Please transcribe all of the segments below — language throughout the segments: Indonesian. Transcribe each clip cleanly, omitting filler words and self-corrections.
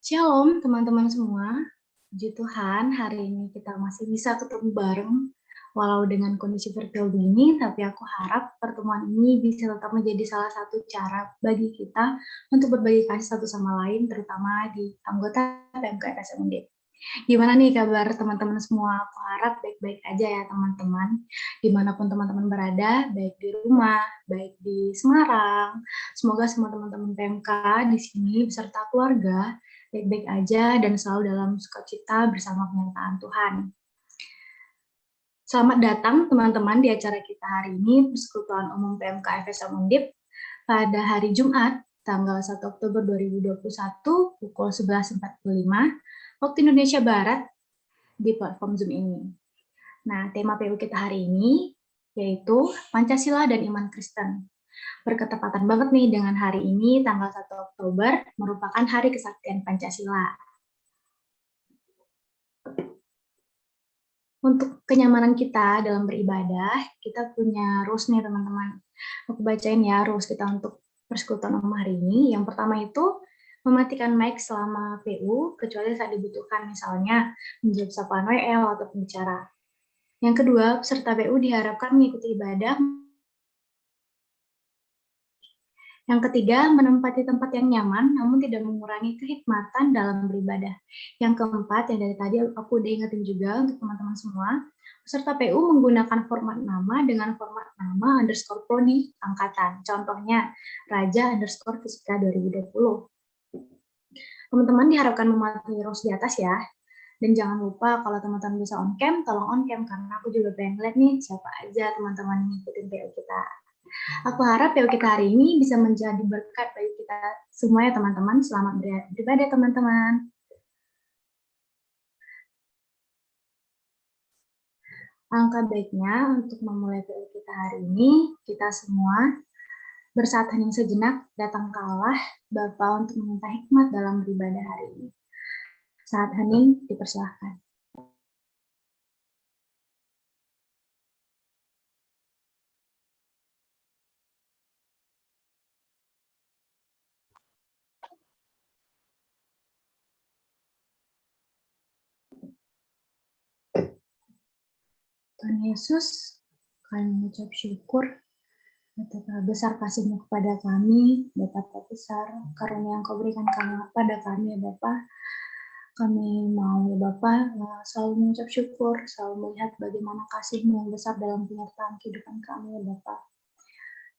Shalom teman-teman semua, puji Tuhan hari ini kita masih bisa ketemu bareng walau dengan kondisi virtual begini, tapi aku harap pertemuan ini bisa tetap menjadi salah satu cara bagi kita untuk berbagi kasih satu sama lain, terutama di anggota PMK FSMUD. Gimana nih kabar teman-teman semua? Aku harap baik-baik aja ya teman-teman, dimanapun teman-teman berada, baik di rumah, baik di Semarang. Semoga semua teman-teman PMK di sini beserta keluarga baik-baik aja dan selalu dalam sukacita bersama penyertaan Tuhan. Selamat datang teman-teman di acara kita hari ini, Persekutuan Umum PMK FSM Undip, pada hari Jumat, tanggal 1 Oktober 2021, pukul 11.45, waktu Indonesia Barat, di platform Zoom ini. Nah, tema PU kita hari ini yaitu Pancasila dan Iman Kristen. Berketepatan banget nih dengan hari ini, tanggal 1 Oktober, merupakan Hari Kesaktian Pancasila. Untuk kenyamanan kita dalam beribadah, kita punya rules nih teman-teman. Aku bacain ya rules kita untuk persekutuan umum hari ini. Yang pertama itu, mematikan mic selama PU, kecuali saat dibutuhkan, misalnya menjawab sapaan WL atau pembicara. Yang kedua, peserta PU diharapkan mengikuti ibadah. Yang ketiga, menempati tempat yang nyaman, namun tidak mengurangi kehikmatan dalam beribadah. Yang keempat, yang dari tadi aku udah ingetin juga untuk teman-teman semua, peserta PU menggunakan format nama dengan format nama underscore prodi angkatan. Contohnya, Raja underscore Fisika 2020. Teman-teman diharapkan mematuhi rules di atas ya. Dan jangan lupa kalau teman-teman bisa on cam, tolong on cam karena aku juga pengen lihat nih siapa aja teman-teman yang ngikutin PU kita. Aku harap PU kita hari ini bisa menjadi berkat bagi kita semua ya teman-teman. Selamat beribadah teman-teman. Alangkah baiknya untuk memulai PU kita hari ini, kita semua bersaat hening sejenak datang ke Allah Bapa untuk meminta hikmat dalam beribadah hari ini. Saat hening dipersilahkan. Tuhan Yesus, kami mengucap syukur betapa besar kasih-Mu kepada kami, betapa besar karunia yang Kau berikan kepada kami ya Bapa. Kami mau ya Bapa selalu mengucap syukur, selalu melihat bagaimana kasih-Mu yang besar dalam penyertaan kehidupan kami ya Bapa.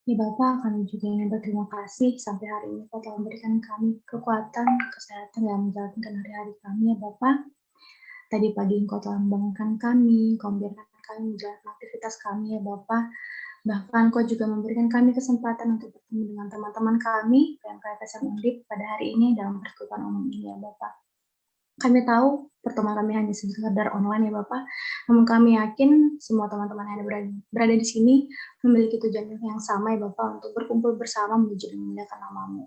Ya Bapa, kami juga ingin berterima kasih sampai hari ini Kau telah memberikan kami kekuatan, kesehatan dalam menjalankan hari-hari kami ya Bapa. Tadi pagi Engkau telah membangunkan kami, Kau membiarkan kami menjalankan aktivitas kami ya Bapa. Bahkan Kau juga memberikan kami kesempatan untuk bertemu dengan teman-teman kami, PMK FSM Undip pada hari ini dalam persekutuan umum ini ya Bapak. Kami tahu pertemuan kami hanya sekedar online ya Bapak, namun kami yakin semua teman-teman yang berada di sini memiliki tujuan yang sama ya Bapak untuk berkumpul bersama menuju dan memuliakan nama-Mu.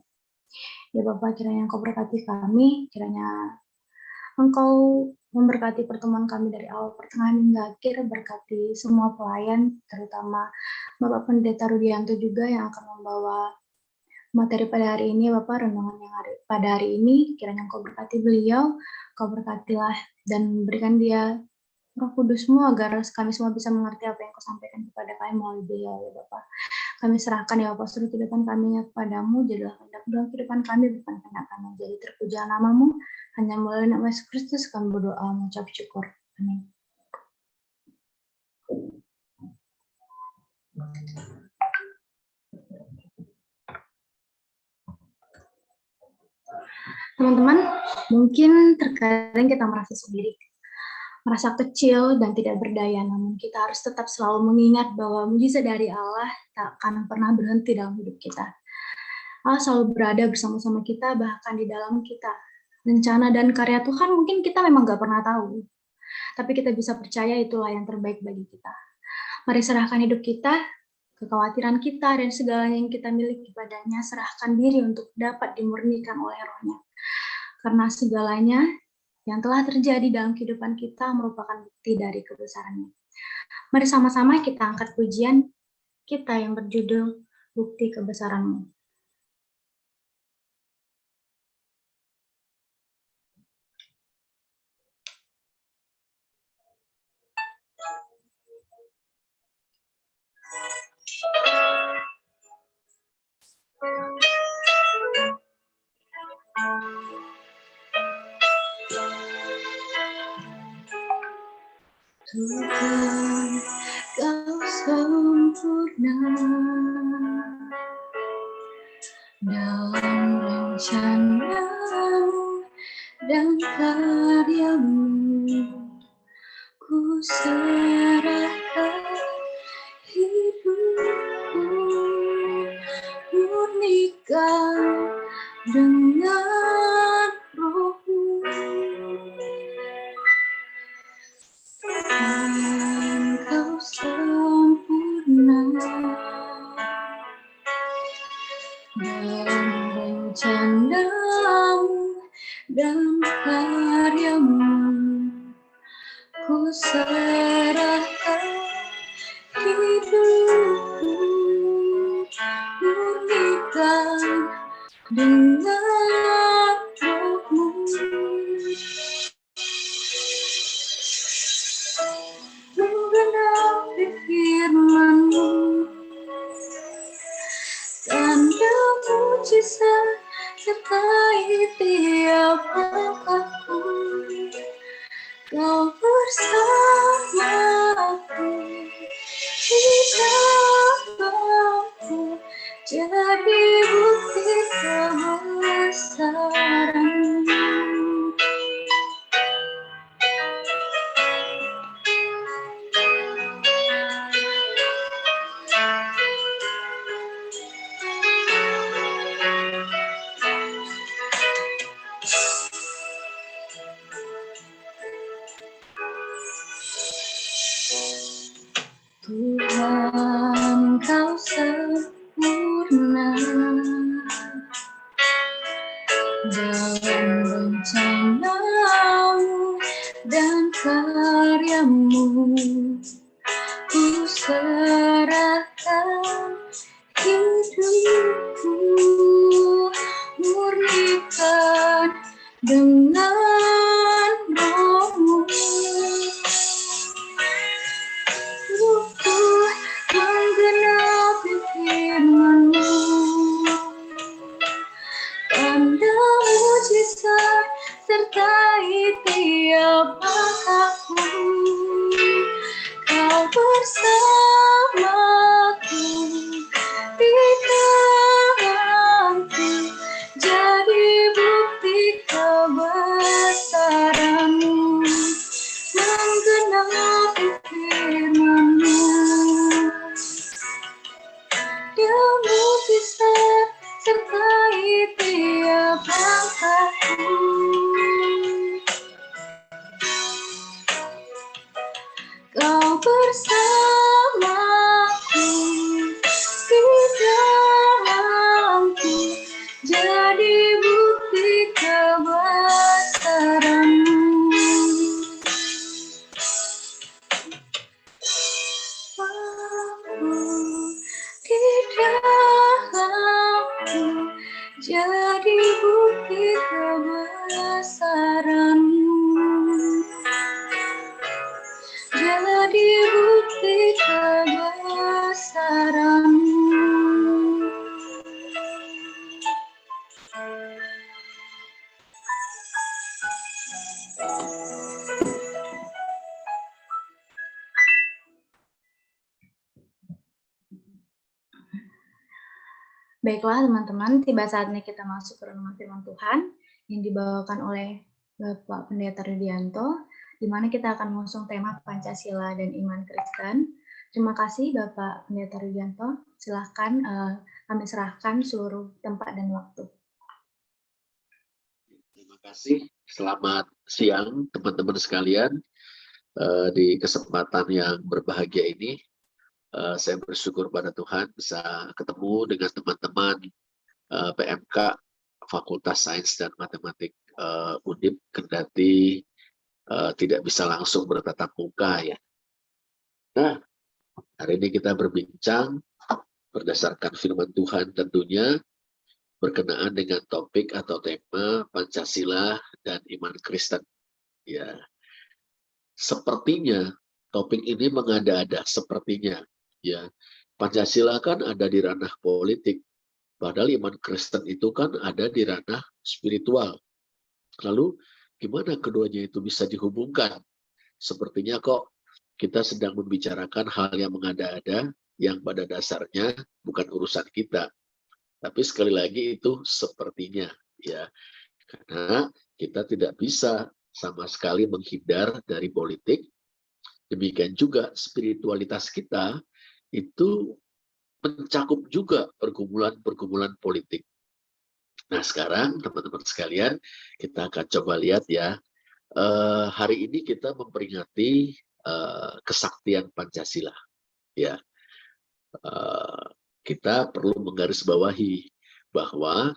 Ya Bapak, kiranya Engkau berkati kami, kiranya Engkau memberkati pertemuan kami dari awal pertengahan hingga akhir, berkati semua pelayan, terutama Bapak Pendeta Rudianto juga yang akan membawa materi pada hari ini, Bapak, renungan yang pada hari ini, kiranya Engkau berkati beliau, Kau berkatilah dan berikan dia Roh Kudus-Mu agar kami semua bisa mengerti apa yang Kau sampaikan kepada kami melalui beliau, ya Bapak. Kami serahkan ya Bapak seluruh kehidupan kami kepadamu, jadilah kehendak dalam kehidupan kami, bukan kehendak kami. Jadi terpuja nama-Mu, hanya melalui nama Yesus Kristus kami berdoa mengucap syukur. Amin. Teman-teman, mungkin terkadang kita merasa sendiri, merasa kecil dan tidak berdaya, namun kita harus tetap selalu mengingat bahwa mujizat dari Allah tak akan pernah berhenti dalam hidup kita. Allah selalu berada bersama-sama kita, bahkan di dalam kita. Rencana dan karya Tuhan mungkin kita memang gak pernah tahu, tapi kita bisa percaya itulah yang terbaik bagi kita. Mari serahkan hidup kita, kekhawatiran kita, dan segalanya yang kita miliki padanya, serahkan diri untuk dapat dimurnikan oleh Roh-Nya. Karena segalanya yang telah terjadi dalam kehidupan kita merupakan bukti dari kebesaran-Nya. Mari sama-sama kita angkat pujian kita yang berjudul Bukti Kebesaran-Mu. Tuhan, Kau sempurna dalam rencana-Mu dan karya-Mu. Ku serahkan hidupku, murnikan dengan Roh-Mu. Engkau sempurna dalam rencana-Mu dan karya-Mu. Ku serahkan hidupku, murnikan dengan Roh-Mu. Menggenapi firman-Mu, tanda mujizat sertai tiap langkahku. Kau bersamaku di dalamku, jadi bukti kebesaran-Mu. Tuhan, Kau sempurna dalam rencana-Mu dan karya-Mu. Ku serahkan hidupku, murnikan dengan Roh-Mu. Ku menggenapi firman-Mu, tanda mujizat sertai tiap langkahku. Kau bersamaku di dalamku, jadi bukti kebesaran-Mu. Menggenapi firman-Mu, Dia mujizat sertai tiap langkahku. Kau bersamaku di dalamku, jadi bukti kebesaran-Mu. Aku di dalamku, jadi bukti kebesaran-Mu. Jadi bukti kebesaran-Mu. Baiklah teman-teman, tiba saatnya kita masuk ke renungan firman Tuhan yang dibawakan oleh Bapak Pendeta Rudianto, di mana kita akan mengusung tema Pancasila dan Iman Kristen. Terima kasih Bapak Pendeta Rudianto. Silahkan kami serahkan seluruh tempat dan waktu. Terima kasih. Selamat siang teman-teman sekalian. Di kesempatan yang berbahagia ini, saya bersyukur pada Tuhan bisa ketemu dengan teman-teman PMK Fakultas Sains dan Matematik Undip, kendati tidak bisa langsung bertatap muka ya. Nah, hari ini kita berbincang berdasarkan firman Tuhan tentunya berkenaan dengan topik atau tema Pancasila dan Iman Kristen. Ya, sepertinya topik ini mengada-ada, sepertinya ya. Pancasila kan ada di ranah politik, padahal iman Kristen itu kan ada di ranah spiritual. Lalu gimana keduanya itu bisa dihubungkan? Sepertinya kok kita sedang membicarakan hal yang mengada-ada, yang pada dasarnya bukan urusan kita. Tapi sekali lagi itu sepertinya, ya, karena kita tidak bisa sama sekali menghindar dari politik. Demikian juga spiritualitas kita itu mencakup juga pergumulan-pergumulan politik. Nah sekarang teman-teman sekalian, kita akan coba lihat ya, hari ini kita memperingati kesaktian Pancasila. Ya, kita perlu menggarisbawahi bahwa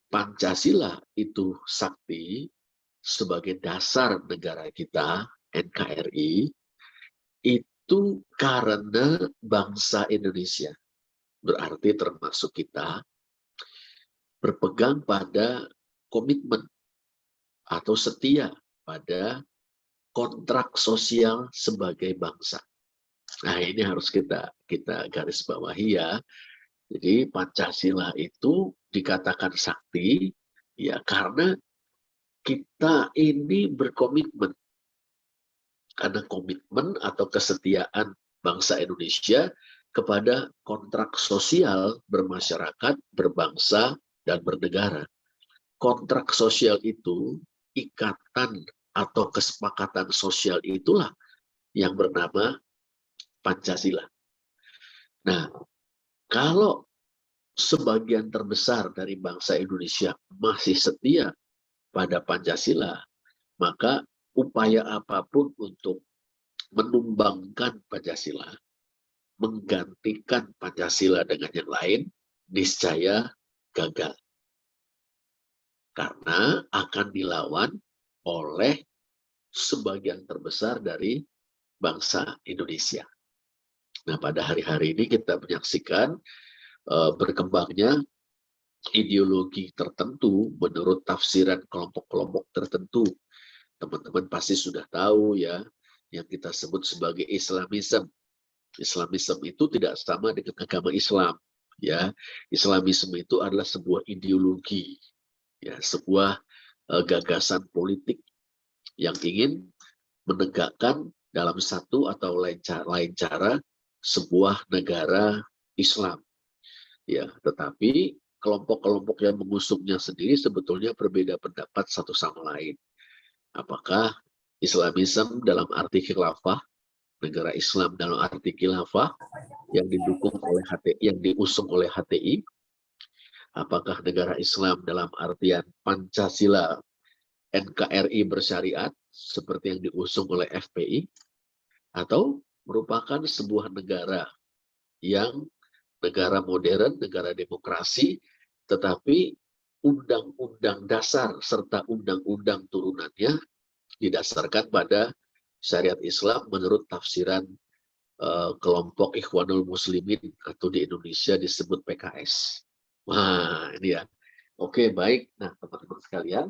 Pancasila itu sakti sebagai dasar negara kita, NKRI, itu karena bangsa Indonesia, berarti termasuk kita, berpegang pada komitmen atau setia pada kontrak sosial sebagai bangsa. Nah, ini harus kita garis bawahi ya. Jadi Pancasila itu dikatakan sakti ya karena kita ini berkomitmen. Karena komitmen atau kesetiaan bangsa Indonesia kepada kontrak sosial bermasyarakat, berbangsa, dan bernegara. Kontrak sosial itu, ikatan atau kesepakatan sosial itulah yang bernama Pancasila. Nah, kalau sebagian terbesar dari bangsa Indonesia masih setia pada Pancasila, maka upaya apapun untuk menumbangkan Pancasila, menggantikan Pancasila dengan yang lain, niscaya gagal. Karena akan dilawan oleh sebagian terbesar dari bangsa Indonesia. Nah, pada hari-hari ini kita menyaksikan berkembangnya ideologi tertentu menurut tafsiran kelompok-kelompok tertentu. Teman-teman pasti sudah tahu ya, yang kita sebut sebagai Islamisme. Islamisme itu tidak sama dengan agama Islam. Ya, Islamisme itu adalah sebuah ideologi, ya, sebuah gagasan politik yang ingin menegakkan dalam satu atau lain cara sebuah negara Islam. Ya, tetapi kelompok-kelompok yang mengusungnya sendiri sebetulnya berbeda pendapat satu sama lain. Apakah Islamisme dalam arti khilafah, negara Islam dalam arti khilafah yang didukung oleh HTI, yang diusung oleh HTI, apakah negara Islam dalam artian Pancasila NKRI bersyariat seperti yang diusung oleh FPI, atau merupakan sebuah negara yang negara modern, negara demokrasi, tetapi undang-undang dasar serta undang-undang turunannya didasarkan pada syariat Islam menurut tafsiran kelompok Ikhwanul Muslimin atau di Indonesia disebut PKS. Wah, ini ya. Oke, baik. Nah, teman-teman sekalian,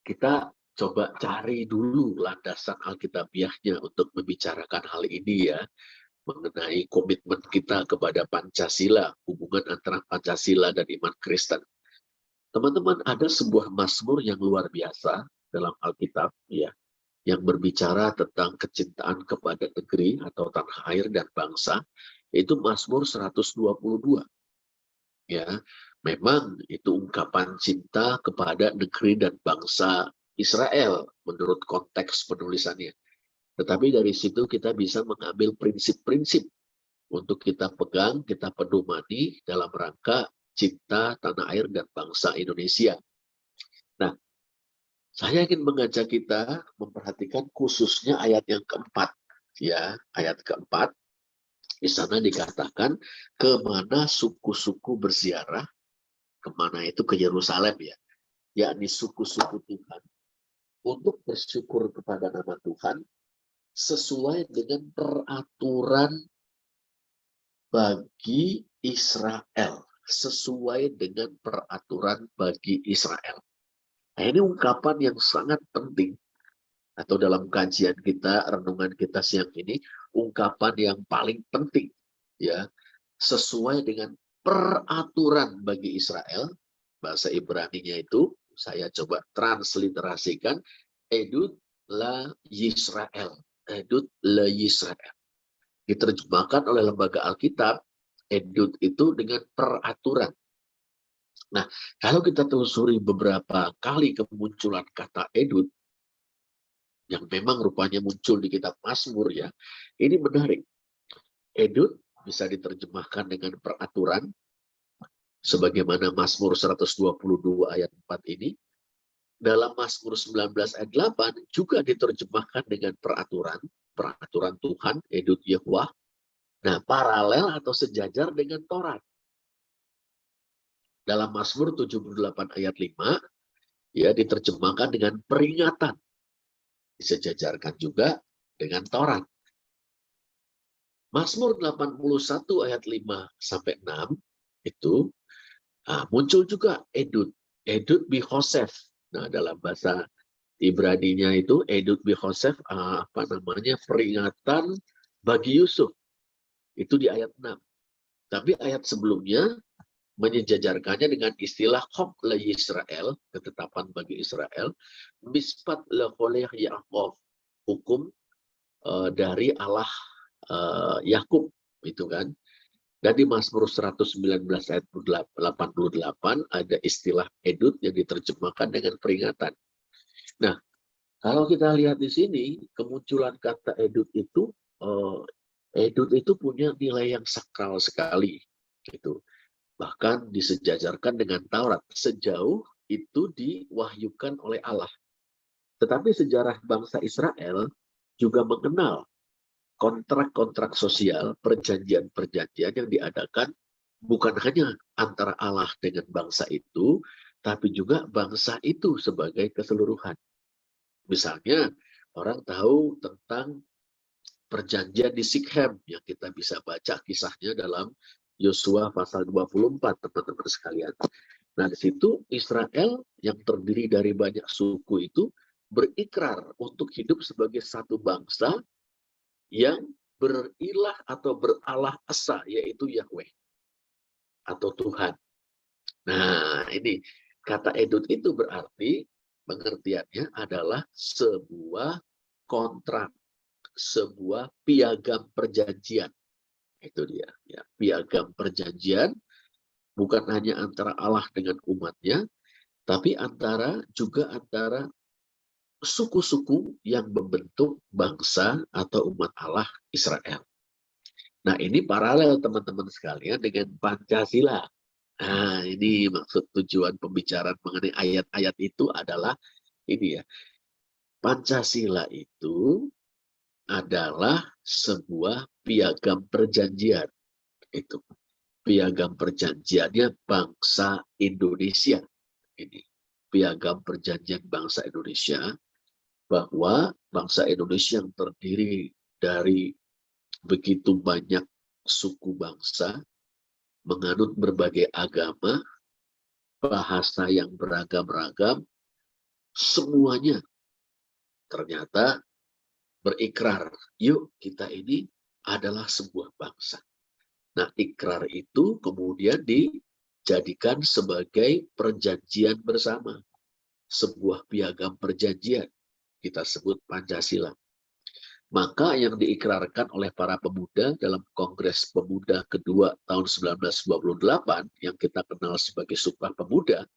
kita coba cari dulu landasan Alkitabiahnya untuk membicarakan hal ini ya, mengenai komitmen kita kepada Pancasila, hubungan antara Pancasila dan iman Kristen. Teman-teman, ada sebuah mazmur yang luar biasa dalam Alkitab ya, yang berbicara tentang kecintaan kepada negeri atau tanah air dan bangsa, itu Mazmur 122. Ya, memang itu ungkapan cinta kepada negeri dan bangsa Israel menurut konteks penulisannya. Tetapi dari situ kita bisa mengambil prinsip-prinsip untuk kita pegang, kita pedomani dalam rangka cinta tanah air dan bangsa Indonesia. Nah, saya ingin mengajak kita memperhatikan khususnya ayat yang keempat. Ya, ayat keempat, di sana dikatakan, kemana suku-suku berziarah, kemana itu ke Yerusalem ya, yakni suku-suku Tuhan, untuk bersyukur kepada nama Tuhan, sesuai dengan peraturan bagi Israel. Sesuai dengan peraturan bagi Israel. Nah, ini ungkapan yang sangat penting. Atau dalam kajian kita, renungan kita siang ini, ungkapan yang paling penting. ya, sesuai dengan peraturan bagi Israel. Bahasa Ibrani-nya itu saya coba transliterasikan, Edut la Yisrael. Edut la Yisrael. Diterjemahkan oleh lembaga Alkitab, Edut itu dengan peraturan. Nah, kalau kita telusuri beberapa kali kemunculan kata Edut, yang memang rupanya muncul di kitab Mazmur ya, ini menarik. Edut bisa diterjemahkan dengan peraturan, sebagaimana Mazmur 122 ayat 4 ini. Dalam Mazmur 19 ayat 8 juga diterjemahkan dengan peraturan, peraturan Tuhan, Edut Yehuwah. Nah, paralel atau sejajar dengan Taurat. Dalam Mazmur 78 ayat 5, ya diterjemahkan dengan peringatan. Disejajarkan juga dengan Taurat. Mazmur 81 ayat 5 sampai 6 itu muncul juga Edut Bihosef. Nah, dalam bahasa Ibrani-nya itu Edut Bihosef, peringatan bagi Yusuf. Itu di ayat 6. Tapi ayat sebelumnya menyejajarkannya dengan istilah Chok le Yisrael, ketetapan bagi Israel, Mispat le Choleh Yaakov, hukum dari Allah Yakub, itu kan. Dan di Mazmur 119 ayat 88 ada istilah Edut yang diterjemahkan dengan peringatan. Nah, kalau kita lihat di sini, kemunculan kata Edut itu punya nilai yang sakral sekali, gitu. Bahkan disejajarkan dengan Taurat sejauh itu diwahyukan oleh Allah. Tetapi sejarah bangsa Israel juga mengenal kontrak-kontrak sosial, perjanjian-perjanjian yang diadakan bukan hanya antara Allah dengan bangsa itu, tapi juga bangsa itu sebagai keseluruhan. Misalnya, orang tahu tentang perjanjian di Sikhem yang kita bisa baca kisahnya dalam Yosua pasal 24, teman-teman sekalian. Nah, di situ Israel yang terdiri dari banyak suku itu berikrar untuk hidup sebagai satu bangsa yang berilah atau beralah esa, yaitu Yahweh atau Tuhan. Nah, ini kata Edut itu berarti pengertiannya adalah sebuah kontrak, sebuah piagam perjanjian. Itu dia, ya, piagam perjanjian bukan hanya antara Allah dengan umatnya, tapi juga antara suku-suku yang membentuk bangsa atau umat Allah Israel. Nah, ini paralel teman-teman sekalian dengan Pancasila. Nah, ini maksud tujuan pembicaraan mengenai ayat-ayat itu adalah ini ya. Pancasila itu adalah sebuah piagam perjanjian. Itu piagam perjanjiannya bangsa Indonesia. Ini piagam perjanjian bangsa Indonesia, bahwa bangsa Indonesia yang terdiri dari begitu banyak suku bangsa, menganut berbagai agama, bahasa yang beragam-ragam, semuanya ternyata berikrar, yuk kita ini adalah sebuah bangsa. Nah, ikrar itu kemudian dijadikan sebagai perjanjian bersama, sebuah piagam perjanjian, kita sebut Pancasila. Maka yang diikrarkan oleh para pemuda dalam Kongres Pemuda kedua tahun 1928, yang kita kenal sebagai Sumpah Pemuda,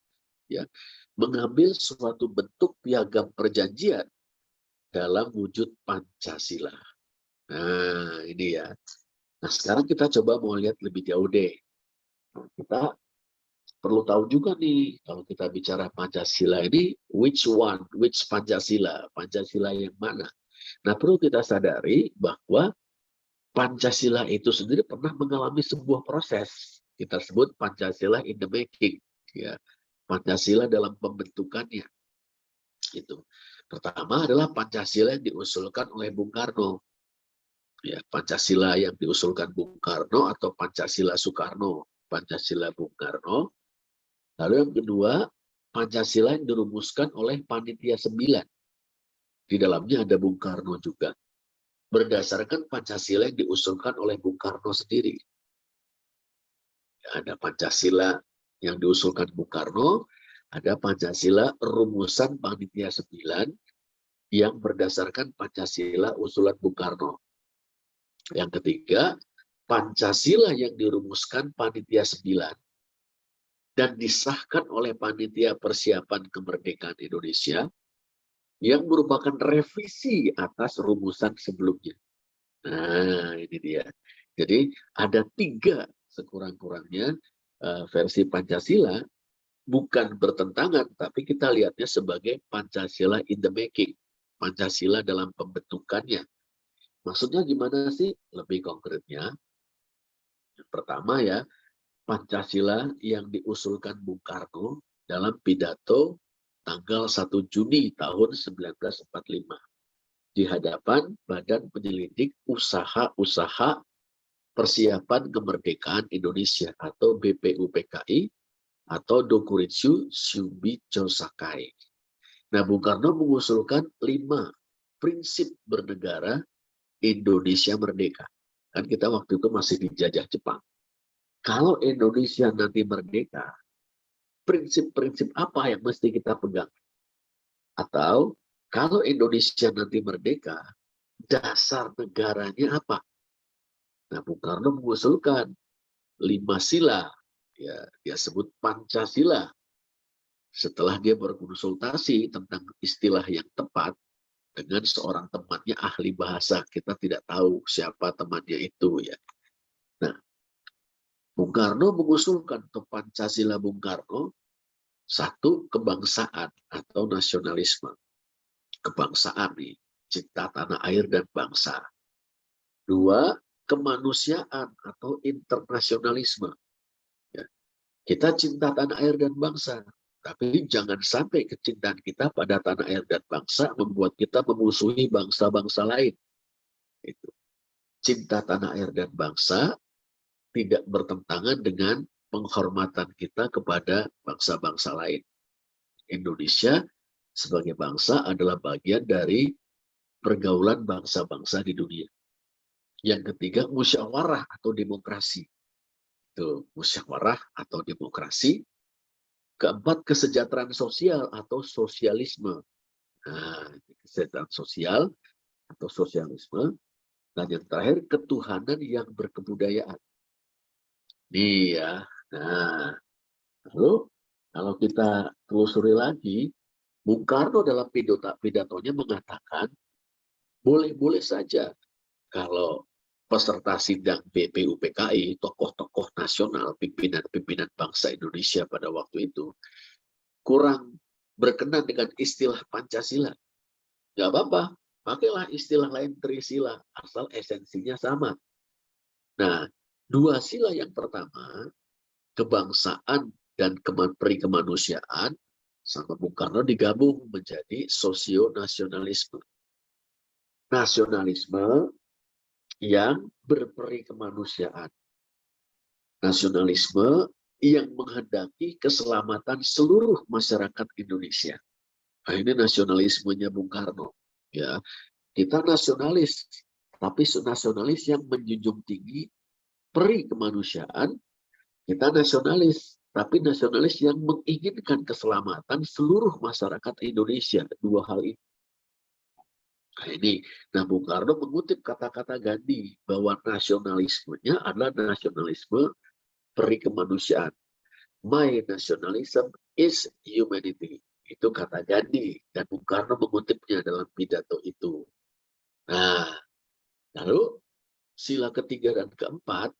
ya, mengambil suatu bentuk piagam perjanjian dalam wujud Pancasila. Nah, ini ya. Nah, sekarang kita coba mau lihat lebih jauh deh. Kita perlu tahu juga nih, kalau kita bicara Pancasila ini, which Pancasila? Pancasila yang mana? Nah, perlu kita sadari bahwa Pancasila itu sendiri pernah mengalami sebuah proses. Kita sebut Pancasila in the making. Ya. Pancasila dalam pembentukannya. Itu. Pertama adalah Pancasila yang diusulkan oleh Bung Karno. Ya, Pancasila yang diusulkan Bung Karno atau Pancasila Soekarno. Pancasila Bung Karno. Lalu yang kedua, Pancasila yang dirumuskan oleh Panitia 9. Di dalamnya ada Bung Karno juga. Berdasarkan Pancasila yang diusulkan oleh Bung Karno sendiri. Ada Pancasila yang diusulkan Bung Karno, ada Pancasila rumusan Panitia 9 yang berdasarkan Pancasila usulan Bung Karno. Yang ketiga, Pancasila yang dirumuskan Panitia 9 dan disahkan oleh Panitia Persiapan Kemerdekaan Indonesia yang merupakan revisi atas rumusan sebelumnya. Nah, ini dia. Jadi ada 3 sekurang-kurangnya versi Pancasila, bukan bertentangan, tapi kita lihatnya sebagai Pancasila in the making. Pancasila dalam pembentukannya. Maksudnya gimana sih? Lebih konkretnya, yang pertama ya, Pancasila yang diusulkan Bung Karno dalam pidato tanggal 1 Juni tahun 1945 di hadapan Badan Penyelidik Usaha-Usaha Persiapan Kemerdekaan Indonesia atau BPUPKI atau Dokuritsu Shubicho Sakai. Nah, Bung Karno mengusulkan 5 prinsip bernegara Indonesia merdeka. Kan kita waktu itu masih dijajah Jepang. Kalau Indonesia nanti merdeka, prinsip-prinsip apa yang mesti kita pegang? Atau kalau Indonesia nanti merdeka, dasar negaranya apa? Nah, Bung Karno mengusulkan 5 sila. Ya, dia sebut Pancasila. Setelah dia berkonsultasi tentang istilah yang tepat dengan seorang temannya ahli bahasa, kita tidak tahu siapa temannya itu ya. Nah, Bung Karno mengusulkan untuk Pancasila Bung Karno, 1, kebangsaan atau nasionalisme. Kebangsaan nih, cinta tanah air dan bangsa. 2, kemanusiaan atau internasionalisme. Ya. Kita cinta tanah air dan bangsa, tapi jangan sampai kecintaan kita pada tanah air dan bangsa membuat kita memusuhi bangsa-bangsa lain. Itu. Cinta tanah air dan bangsa tidak bertentangan dengan penghormatan kita kepada bangsa-bangsa lain. Indonesia sebagai bangsa adalah bagian dari pergaulan bangsa-bangsa di dunia. Yang ketiga, musyawarah atau demokrasi. Itu musyawarah atau demokrasi. Keempat, kesejahteraan sosial atau sosialisme. Nah, kesejahteraan sosial atau sosialisme. Dan yang terakhir, ketuhanan yang berkebudayaan. Nih ya. Nah, lalu kalau kita telusuri lagi, Bung Karno dalam pidatonya mengatakan, boleh-boleh saja kalau peserta sidang BPUPKI, tokoh-tokoh nasional, pimpinan-pimpinan bangsa Indonesia pada waktu itu, kurang berkenan dengan istilah Pancasila. Nggak apa-apa, pakailah istilah lain Trisila, asal esensinya sama. Nah, 2 sila yang pertama, kebangsaan dan perikemanusiaan, sama Bung Karno digabung menjadi sosio-nasionalisme. Nasionalisme yang berperikemanusiaan. Nasionalisme yang menghendaki keselamatan seluruh masyarakat Indonesia. Nah, ini nasionalismenya Bung Karno. Ya, kita nasionalis, tapi nasionalis yang menjunjung tinggi peri kemanusiaan. Kita nasionalis, tapi nasionalis yang menginginkan keselamatan seluruh masyarakat Indonesia. 2 hal ini. Nah, ini, Bung Karno mengutip kata-kata Gandhi bahwa nasionalismenya adalah nasionalisme peri kemanusiaan. My nationalism is humanity. Itu kata Gandhi, dan Bung Karno mengutipnya dalam pidato itu. Nah, lalu sila ketiga dan keempat,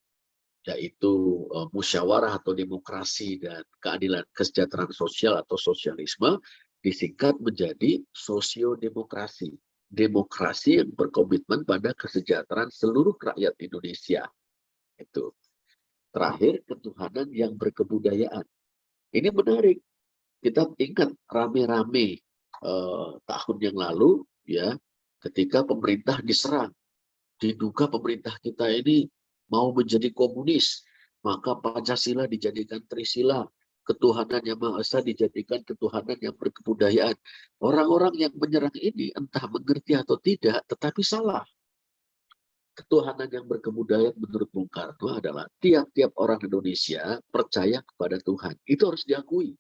yaitu musyawarah atau demokrasi dan keadilan kesejahteraan sosial atau sosialisme, disingkat menjadi sosiodemokrasi. Demokrasi yang berkomitmen pada kesejahteraan seluruh rakyat Indonesia. Itu. Terakhir, ketuhanan yang berkebudayaan. Ini menarik. Kita ingat rame-rame tahun yang lalu, ya, ketika pemerintah diserang, diduga pemerintah kita ini mau menjadi komunis, maka Pancasila dijadikan Trisila, ketuhanan yang Maha Esa dijadikan ketuhanan yang berkebudayaan. Orang-orang yang menyerang ini entah mengerti atau tidak, tetapi salah. ketuhanan yang berkebudayaan menurut Bung Karno adalah tiap-tiap orang Indonesia percaya kepada Tuhan. Itu harus diakui.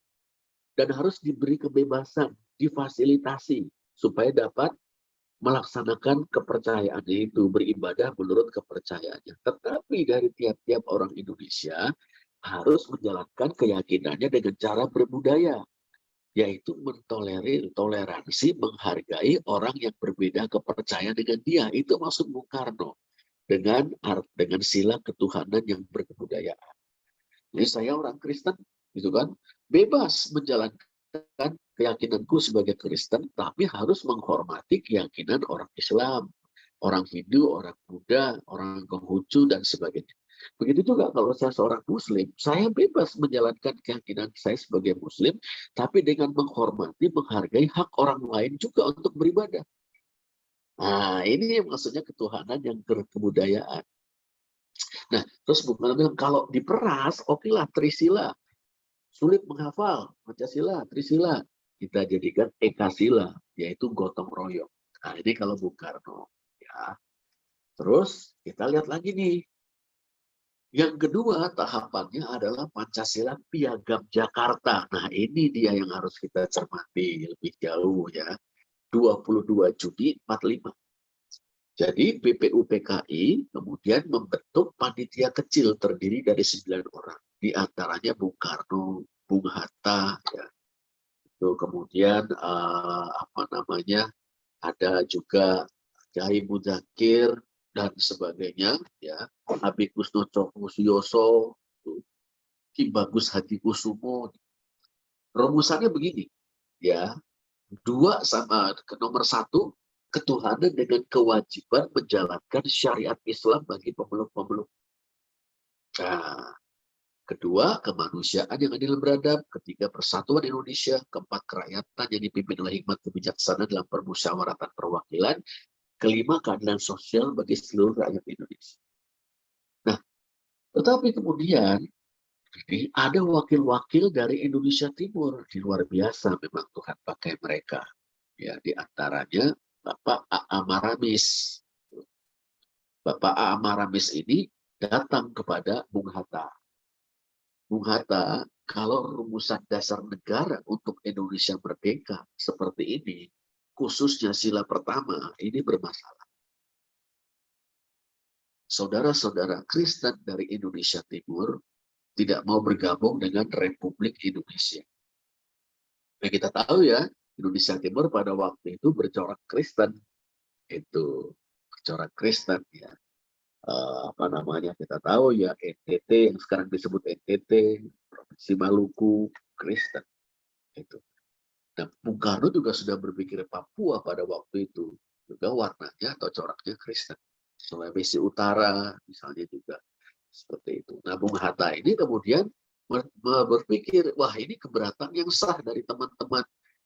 Dan harus diberi kebebasan, difasilitasi, supaya dapat melaksanakan kepercayaannya itu, beribadah menurut kepercayaannya. Tetapi dari tiap-tiap orang Indonesia harus menjalankan keyakinannya dengan cara berbudaya, yaitu mentolerir, toleransi, menghargai orang yang berbeda kepercayaan dengan dia. Itu maksud Bung Karno dengan sila ketuhanan yang berkebudayaan. Jadi saya orang Kristen, gitu kan, bebas menjalankan keyakinanku sebagai Kristen, tapi harus menghormati keyakinan orang Islam, orang Hindu, orang Buddha, orang Konghucu, dan sebagainya. Begitu juga kalau saya seorang Muslim, saya bebas menjalankan keyakinan saya sebagai Muslim, tapi dengan menghormati, menghargai hak orang lain juga untuk beribadah. Nah, ini maksudnya ketuhanan yang berkebudayaan. Nah, terus Bung Karno bilang, kalau diperas, oke lah, Trisila. Sulit menghafal, Pancasila, Trisila. Kita jadikan Ekasila, yaitu gotong royong. Nah, ini kalau Bung Karno. Ya. Terus kita lihat lagi nih. Yang kedua tahapannya adalah Pancasila Piagam Jakarta. Nah, ini dia yang harus kita cermati lebih jauh ya. 22 Juni 45. Jadi BPUPKI kemudian membentuk panitia kecil terdiri dari 9 orang. Di antaranya Bung Karno, Bung Hatta, ya. Itu kemudian ada juga Kiai Muzakir dan sebagainya, ya. Habib Kusno Cokmusioso, Ki Bagus Hadi Kusumo. Rumusannya begini, ya. Nomor 1, ketuhanan dengan kewajiban menjalankan syariat Islam bagi pemeluk-pemeluk. Nah, kedua, kemanusiaan yang adil beradab. Ketiga, persatuan Indonesia. Keempat, kerakyatan yang dipimpin oleh hikmat kebijaksanaan dalam permusyawaratan perwakilan. Kelima, keadilan sosial bagi seluruh rakyat Indonesia. Nah, tetapi kemudian ada wakil-wakil dari Indonesia Timur. Di luar biasa memang Tuhan pakai mereka. Ya, di antaranya Bapak A.A. Maramis. Bapak A.A. Maramis ini datang kepada Bung Hatta. Bung Hatta, kalau rumusan dasar negara untuk Indonesia merdeka seperti ini, khususnya sila pertama, ini bermasalah. Saudara-saudara Kristen dari Indonesia Timur tidak mau bergabung dengan Republik Indonesia. Nah, kita tahu ya, Indonesia Timur pada waktu itu bercorak Kristen. Itu bercorak Kristen ya. Kita tahu ya, NTT yang sekarang disebut NTT, Provinsi Maluku, Kristen. Itu. Nah, Bung Karno juga sudah berpikir Papua pada waktu itu. Juga warnanya atau coraknya Kristen. Sulawesi Utara misalnya juga seperti itu. Nah, Bung Hatta ini kemudian berpikir, wah ini keberatan yang sah dari teman-teman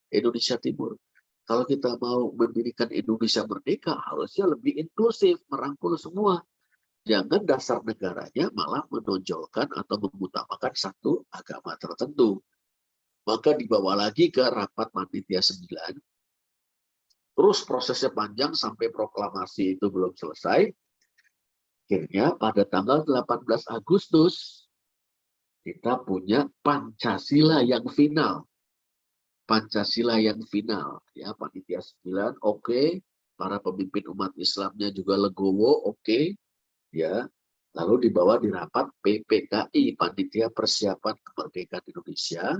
Indonesia Timur. Kalau kita mau mendirikan Indonesia merdeka, harusnya lebih inklusif, merangkul semua. Jangan dasar negaranya malah menonjolkan atau mengutamakan satu agama tertentu. Maka dibawa lagi ke rapat panitia 9. Terus prosesnya panjang sampai proklamasi itu belum selesai. Akhirnya pada tanggal 18 Agustus kita punya Pancasila yang final. Pancasila yang final. Ya, panitia 9, oke. Para pemimpin umat Islamnya juga legowo, oke. Ya. Lalu dibawa di rapat PPKI, Panitia Persiapan Kemerdekaan Indonesia.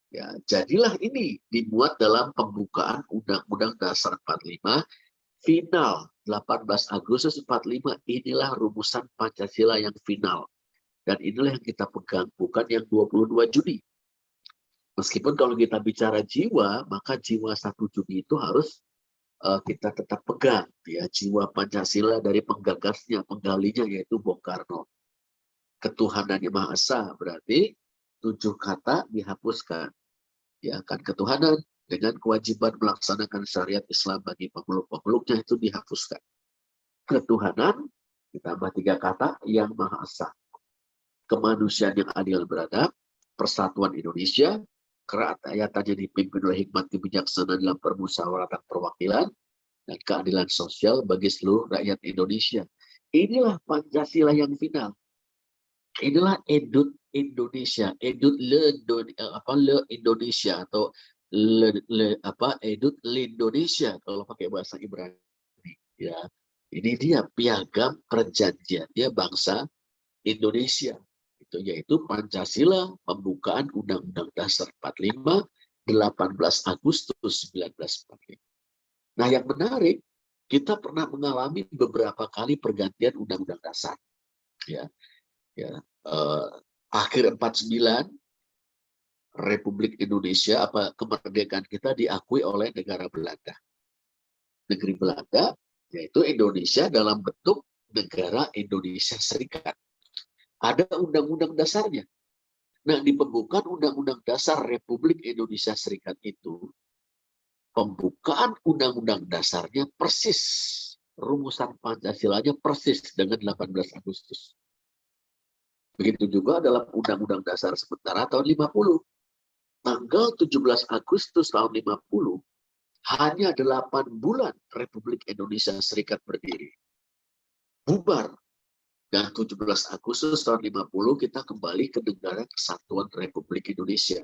Ya, jadilah ini dimuat dalam pembukaan Undang-Undang Dasar 45 final 18 Agustus 45. Inilah rumusan Pancasila yang final. Dan inilah yang kita pegang, bukan yang 22 Juni. Meskipun kalau kita bicara jiwa, maka jiwa 1 Juni itu harus kita tetap pegang. Ya, jiwa Pancasila dari penggagasnya, penggalinya, yaitu Bung Karno. Ketuhanan yang Maha Esa, berarti 7 kata dihapuskan. Ya, kan ketuhanan dengan kewajiban melaksanakan syariat Islam bagi pemeluk-pemeluknya itu dihapuskan. Ketuhanan ditambah 3 kata yang Maha Esa. Kemanusiaan yang adil beradab, persatuan Indonesia, kerakyatan yang dipimpin oleh hikmat kebijaksanaan dalam permusyawaratan perwakilan, dan keadilan sosial bagi seluruh rakyat Indonesia. inilah Pancasila yang final. Inilah edut Indonesia, edut le Indonesia atau edut l'Indonesia kalau pakai bahasa Ibrani. Ya, ini dia piagam perjanjiannya bangsa Indonesia. Itu yaitu Pancasila, pembukaan Undang-Undang Dasar 45, 18 Agustus 1945. Nah, yang menarik, kita pernah mengalami beberapa kali pergantian Undang-Undang Dasar. Ya, akhir 49 Republik Indonesia kemerdekaan kita diakui oleh negara Belanda. Negeri Belanda yaitu Indonesia dalam bentuk negara Indonesia Serikat. Ada undang-undang dasarnya. Nah, di pembukaan Undang-Undang Dasar Republik Indonesia Serikat itu, pembukaan Undang-Undang Dasarnya persis, rumusan Pancasilanya persis dengan 18 Agustus. Begitu juga dalam Undang-Undang Dasar sementara tahun 50. Tanggal 17 Agustus tahun 50, hanya 8 bulan Republik Indonesia Serikat berdiri. Bubar. Dan 17 Agustus tahun 50 kita kembali ke Negara Kesatuan Republik Indonesia.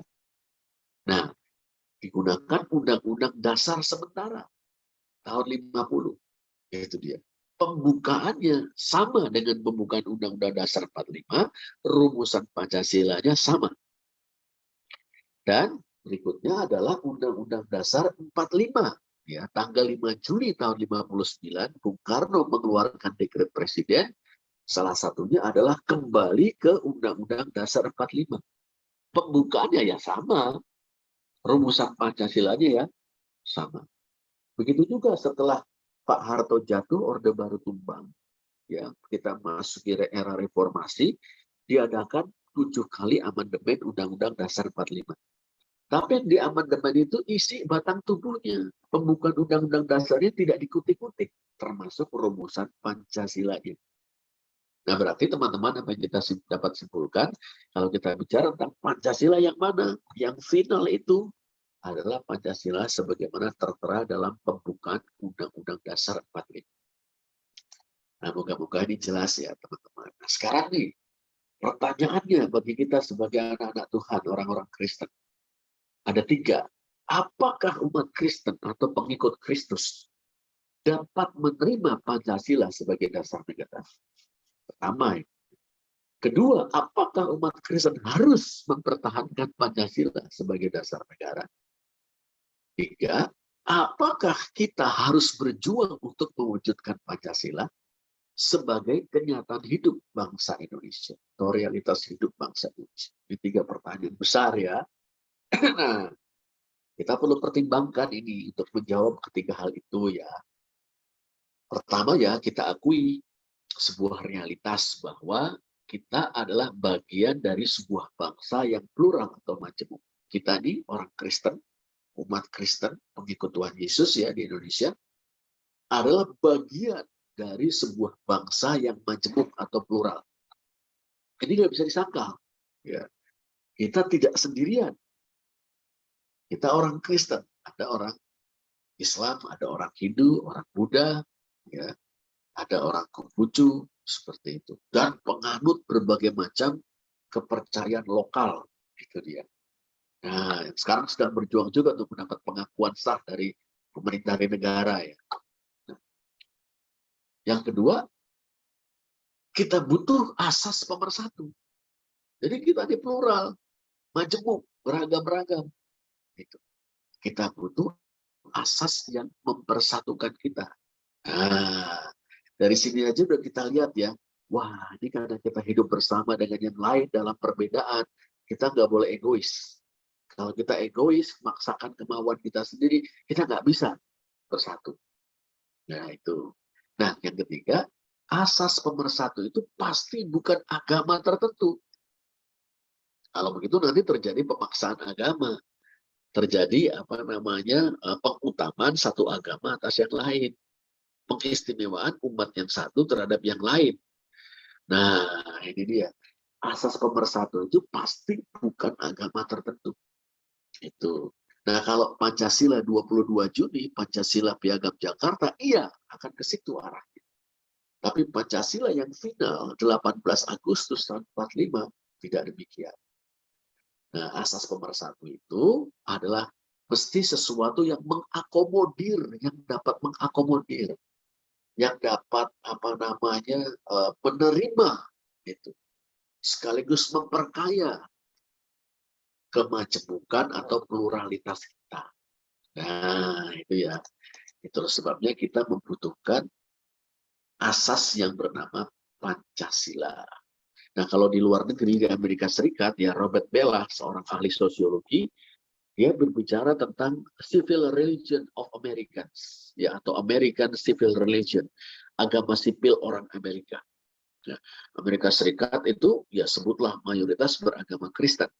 Nah, digunakan Undang-Undang Dasar sementara tahun 50. Itu dia. Pembukaannya sama dengan pembukaan Undang-Undang Dasar 45, rumusan Pancasilanya sama. Dan berikutnya adalah Undang-Undang Dasar 45. Ya, tanggal 5 Juli tahun 59, Bung Karno mengeluarkan dekret presiden. Salah satunya adalah kembali ke Undang-Undang Dasar 45. Pembukaannya ya sama, rumusan Pancasilanya ya sama. Begitu juga setelah Pak Harto jatuh, Orde Baru tumbang. Ya, kita masuk era reformasi, diadakan 7 kali amandemen Undang-Undang Dasar 45. Tapi yang di amandemen itu isi batang tubuhnya. Pembukaan Undang-Undang Dasarnya tidak dikutik-kutik, termasuk rumusan Pancasilanya. Nah, berarti teman-teman apa yang kita dapat simpulkan, kalau kita bicara tentang Pancasila yang mana? Yang final itu adalah Pancasila sebagaimana tertera dalam pembukaan Undang-Undang Dasar 45. Nah, moga-moga ini jelas ya, teman-teman. Nah, sekarang nih, pertanyaannya bagi kita sebagai anak-anak Tuhan, orang-orang Kristen, ada 3. Apakah umat Kristen atau pengikut Kristus dapat menerima Pancasila sebagai dasar negara? Pertama, kedua, apakah umat Kristen harus mempertahankan Pancasila sebagai dasar negara? 3, apakah kita harus berjuang untuk mewujudkan Pancasila sebagai kenyataan hidup bangsa Indonesia atau realitas hidup bangsa Indonesia? Ini 3 pertanyaan besar ya. Nah, kita perlu pertimbangkan ini untuk menjawab ketiga hal itu ya. Pertama ya, kita akui sebuah realitas bahwa kita adalah bagian dari sebuah bangsa yang plural atau majemuk. Kita ini orang Kristen, umat Kristen, pengikut Tuhan Yesus ya di Indonesia, adalah bagian dari sebuah bangsa yang majemuk atau plural. Ini nggak bisa disangkal. Ya. Kita tidak sendirian. Kita orang Kristen, ada orang Islam, ada orang Hindu, orang Buddha, ya, ada orang Konghucu, seperti itu. Dan penganut berbagai macam kepercayaan lokal, itu dia. Nah, sekarang sedang berjuang juga untuk mendapat pengakuan sah dari pemerintah negara ya. Nah, yang kedua, kita butuh asas pemersatu. Jadi kita di plural, majemuk, beragam-ragam. Gitu. Kita butuh asas yang mempersatukan kita. Nah, dari sini aja udah kita lihat ya, wah ini karena kita hidup bersama dengan yang lain dalam perbedaan, kita nggak boleh egois. Kalau kita egois, memaksakan kemauan kita sendiri, kita nggak bisa bersatu. Nah itu. Nah yang ketiga, asas pemersatu itu pasti bukan agama tertentu. Kalau begitu nanti terjadi pemaksaan agama. Terjadi pengutamaan satu agama atas yang lain, pengistimewaan umat yang satu terhadap yang lain. Nah ini dia, asas pemersatu itu pasti bukan agama tertentu. Itu. Nah kalau Pancasila 22 Juni, Pancasila Piagam Jakarta, iya akan ke situ arahnya. Tapi Pancasila yang final 18 Agustus tahun 45 tidak demikian. Nah, asas pemersatu itu adalah mesti sesuatu yang mengakomodir, yang dapat mengakomodir, yang dapat menerima itu, sekaligus memperkaya kemajemukan atau pluralitas kita. Nah, itu ya. Itulah sebabnya kita membutuhkan asas yang bernama Pancasila. Nah, kalau di luar negeri, di Amerika Serikat, ya Robert Bellah, seorang ahli sosiologi, dia berbicara tentang civil religion of Americans, ya, atau American civil religion, agama sipil orang Amerika. Ya, Amerika Serikat itu, ya sebutlah mayoritas beragama Kristen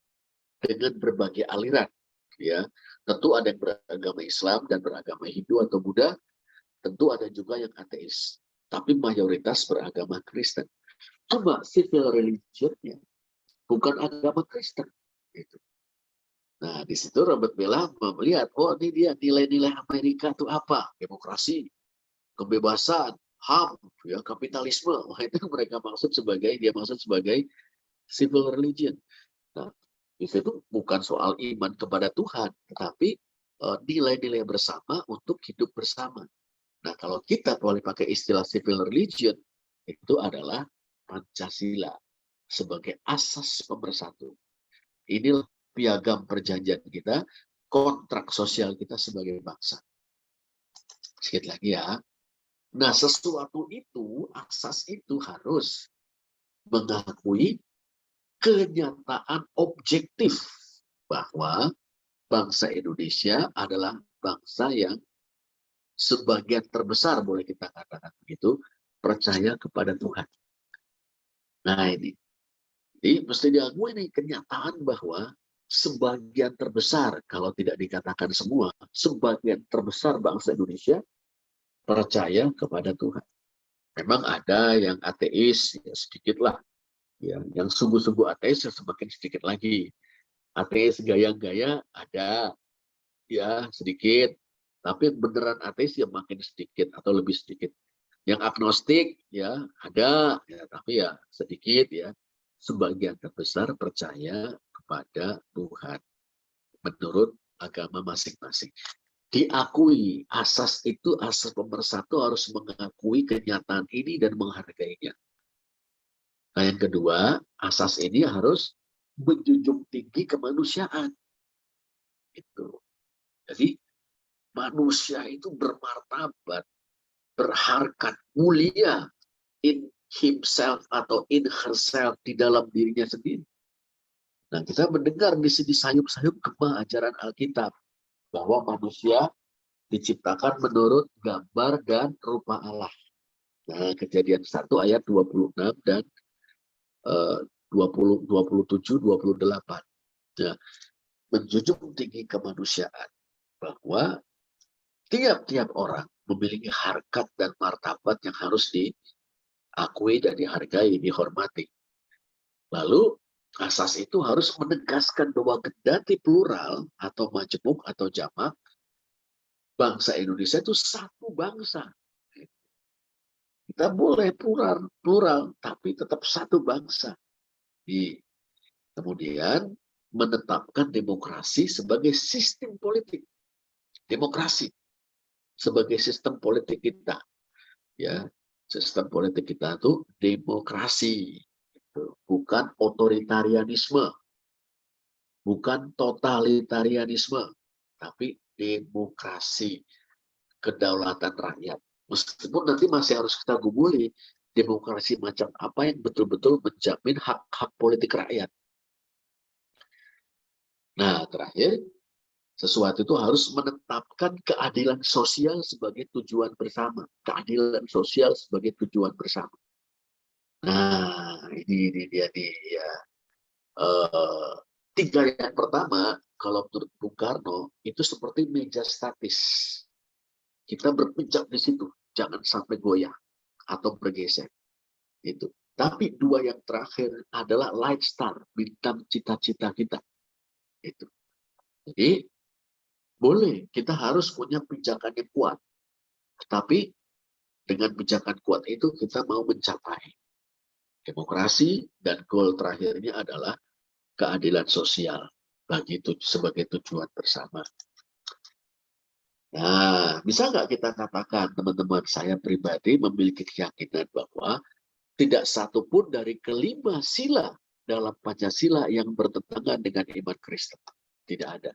dengan berbagai aliran, ya. Tentu ada yang beragama Islam dan beragama Hindu atau Buddha, tentu ada juga yang ateis, tapi mayoritas beragama Kristen. Cuma civil religionnya bukan agama Kristen. Gitu. Nah, di situ Robert Bellah melihat, oh ini dia nilai-nilai Amerika itu apa? Demokrasi, kebebasan, HAM, ya, kapitalisme. Wah, itu mereka dia maksud sebagai civil religion. Nah, itu bukan soal iman kepada Tuhan, tetapi nilai-nilai bersama untuk hidup bersama. Nah, kalau kita boleh pakai istilah civil religion, itu adalah Pancasila sebagai asas pemersatu. Inilah piagam perjanjian kita, kontrak sosial kita sebagai bangsa. Sedikit lagi ya. Nah, sesuatu itu, asas itu harus mengakui kenyataan objektif bahwa bangsa Indonesia adalah bangsa yang sebagian terbesar, boleh kita katakan begitu, percaya kepada Tuhan. Nah ini, jadi mesti diakui nih kenyataan bahwa sebagian terbesar, kalau tidak dikatakan semua, sebagian terbesar bangsa Indonesia percaya kepada Tuhan. Memang ada yang ateis, ya sedikit lah. Ya, yang sungguh-sungguh ateis ya semakin sedikit lagi. Ateis gaya-gaya ada, ya sedikit. Tapi beneran ateis ya makin sedikit atau lebih sedikit. Yang agnostik ya ada, ya, tapi ya sedikit ya. Sebagian terbesar percaya kepada Tuhan menurut agama masing-masing. Diakui asas itu, asas pemersatu harus mengakui kenyataan ini dan menghargainya. Nah, yang kedua, asas ini harus menjunjung tinggi kemanusiaan. Itu. Jadi manusia itu bermartabat, berharkat, mulia in himself atau in herself, di dalam dirinya sendiri. Nah, kita mendengar di sini sayup-sayup gema ajaran Alkitab bahwa manusia diciptakan menurut gambar dan rupa Allah. Nah, Kejadian 1 ayat 26 dan 27, 28. Nah, menjunjung tinggi kemanusiaan bahwa tiap-tiap orang memiliki harkat dan martabat yang harus diakui dan dihargai, dihormati. Lalu asas itu harus menegaskan bahwa kendati plural atau majemuk atau jamak, bangsa Indonesia itu satu bangsa. Kita boleh plural, tapi tetap satu bangsa. Kemudian menetapkan demokrasi sebagai sistem politik. Demokrasi sebagai sistem politik kita. Ya, sistem politik kita itu demokrasi, bukan otoritarianisme, bukan totalitarianisme, tapi demokrasi, kedaulatan rakyat. Meskipun nanti masih harus kita gumuli demokrasi macam apa yang betul-betul menjamin hak-hak politik rakyat. Nah, terakhir, sesuatu itu harus menetapkan keadilan sosial sebagai tujuan bersama. Keadilan sosial sebagai tujuan bersama. Nah, ini dia nih ya. Tiga yang pertama, kalau menurut Bung Karno, itu seperti meja statis. Kita berpijak di situ, jangan sampai goyah atau bergeser. Itu. Tapi dua yang terakhir adalah light star, bintang cita-cita kita. Itu. Jadi, boleh, kita harus punya pijakan yang kuat. Tapi dengan pijakan kuat itu kita mau mencapai demokrasi, dan goal terakhirnya adalah keadilan sosial sebagai tujuan bersama. Nah, bisa nggak kita katakan, teman-teman, saya pribadi memiliki keyakinan bahwa tidak satu pun dari kelima sila dalam Pancasila yang bertentangan dengan iman Kristen. Tidak ada.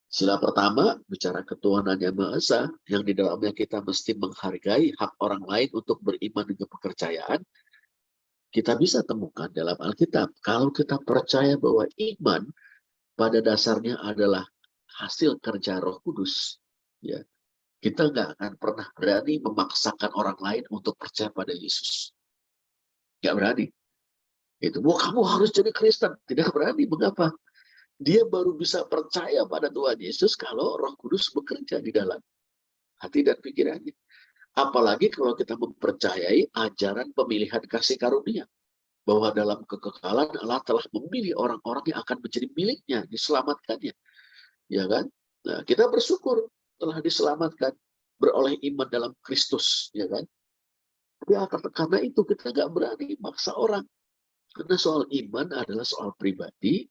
Sila pertama, bicara ketuhanan yang Maha Esa, yang di dalamnya kita mesti menghargai hak orang lain untuk beriman dengan kepercayaan. Kita bisa temukan dalam Alkitab. Kalau kita percaya bahwa iman pada dasarnya adalah hasil kerja Roh Kudus, ya, kita nggak akan pernah berani memaksakan orang lain untuk percaya pada Yesus. Nggak berani. Itu, wah, kamu harus jadi Kristen. Tidak berani. Mengapa? Dia baru bisa percaya pada Tuhan Yesus kalau Roh Kudus bekerja di dalam hati dan pikirannya. Apalagi kalau kita mempercayai ajaran pemilihan kasih karunia, bahwa dalam kekekalan Allah telah memilih orang-orang yang akan menjadi miliknya, diselamatkannya. Ya kan? Nah, kita bersyukur telah diselamatkan, beroleh iman dalam Kristus, ya kan? Tapi karena itu kita nggak berani maksa orang. Karena soal iman adalah soal pribadi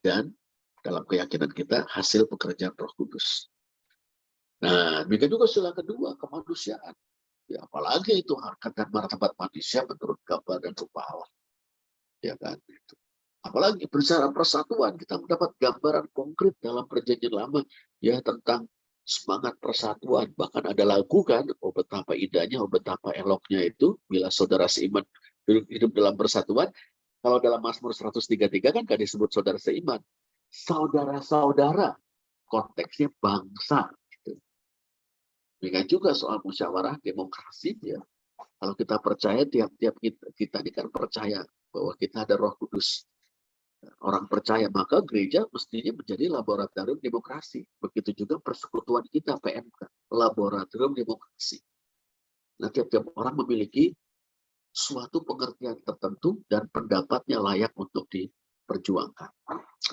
dan dalam keyakinan kita hasil pekerjaan Roh Kudus. Nah, demikian juga sila kedua, kemanusiaan. Ya, apalagi itu harkat dan martabat manusia menurut gambar dan rupa Allah. Ya kan? Apalagi bicara persatuan, kita mendapat gambaran konkret dalam perjanjian lama ya tentang semangat persatuan. Bahkan ada lagu kan, oh betapa indahnya, oh betapa eloknya itu bila saudara seiman hidup dalam persatuan. Kalau dalam Mazmur 133 kan gak disebut saudara seiman, saudara-saudara, konteksnya bangsa. Gitu. Demikian juga soal musyawarah demokrasi ya. Kalau kita percaya, tiap-tiap kita ini kan percaya bahwa kita ada Roh Kudus. Orang percaya, maka gereja mestinya menjadi laboratorium demokrasi. Begitu juga persekutuan kita, PMK, laboratorium demokrasi. Nah, tiap-tiap orang memiliki suatu pengertian tertentu dan pendapatnya layak untuk diperjuangkan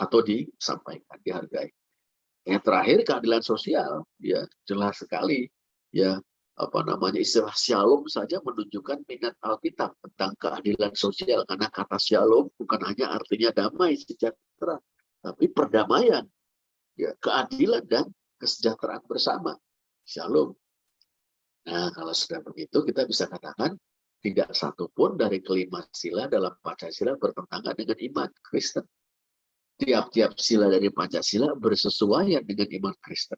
atau disampaikan, dihargai. Yang terakhir, keadilan sosial, ya jelas sekali, ya istilah shalom saja menunjukkan minat Alkitab tentang keadilan sosial, karena kata shalom bukan hanya artinya damai sejahtera, tapi perdamaian, ya keadilan dan kesejahteraan bersama. Shalom. Nah, kalau sudah begitu kita bisa katakan tidak satu pun dari kelima sila dalam Pancasila bertentangan dengan iman Kristen. Tiap-tiap sila dari Pancasila bersesuaian dengan iman Kristen.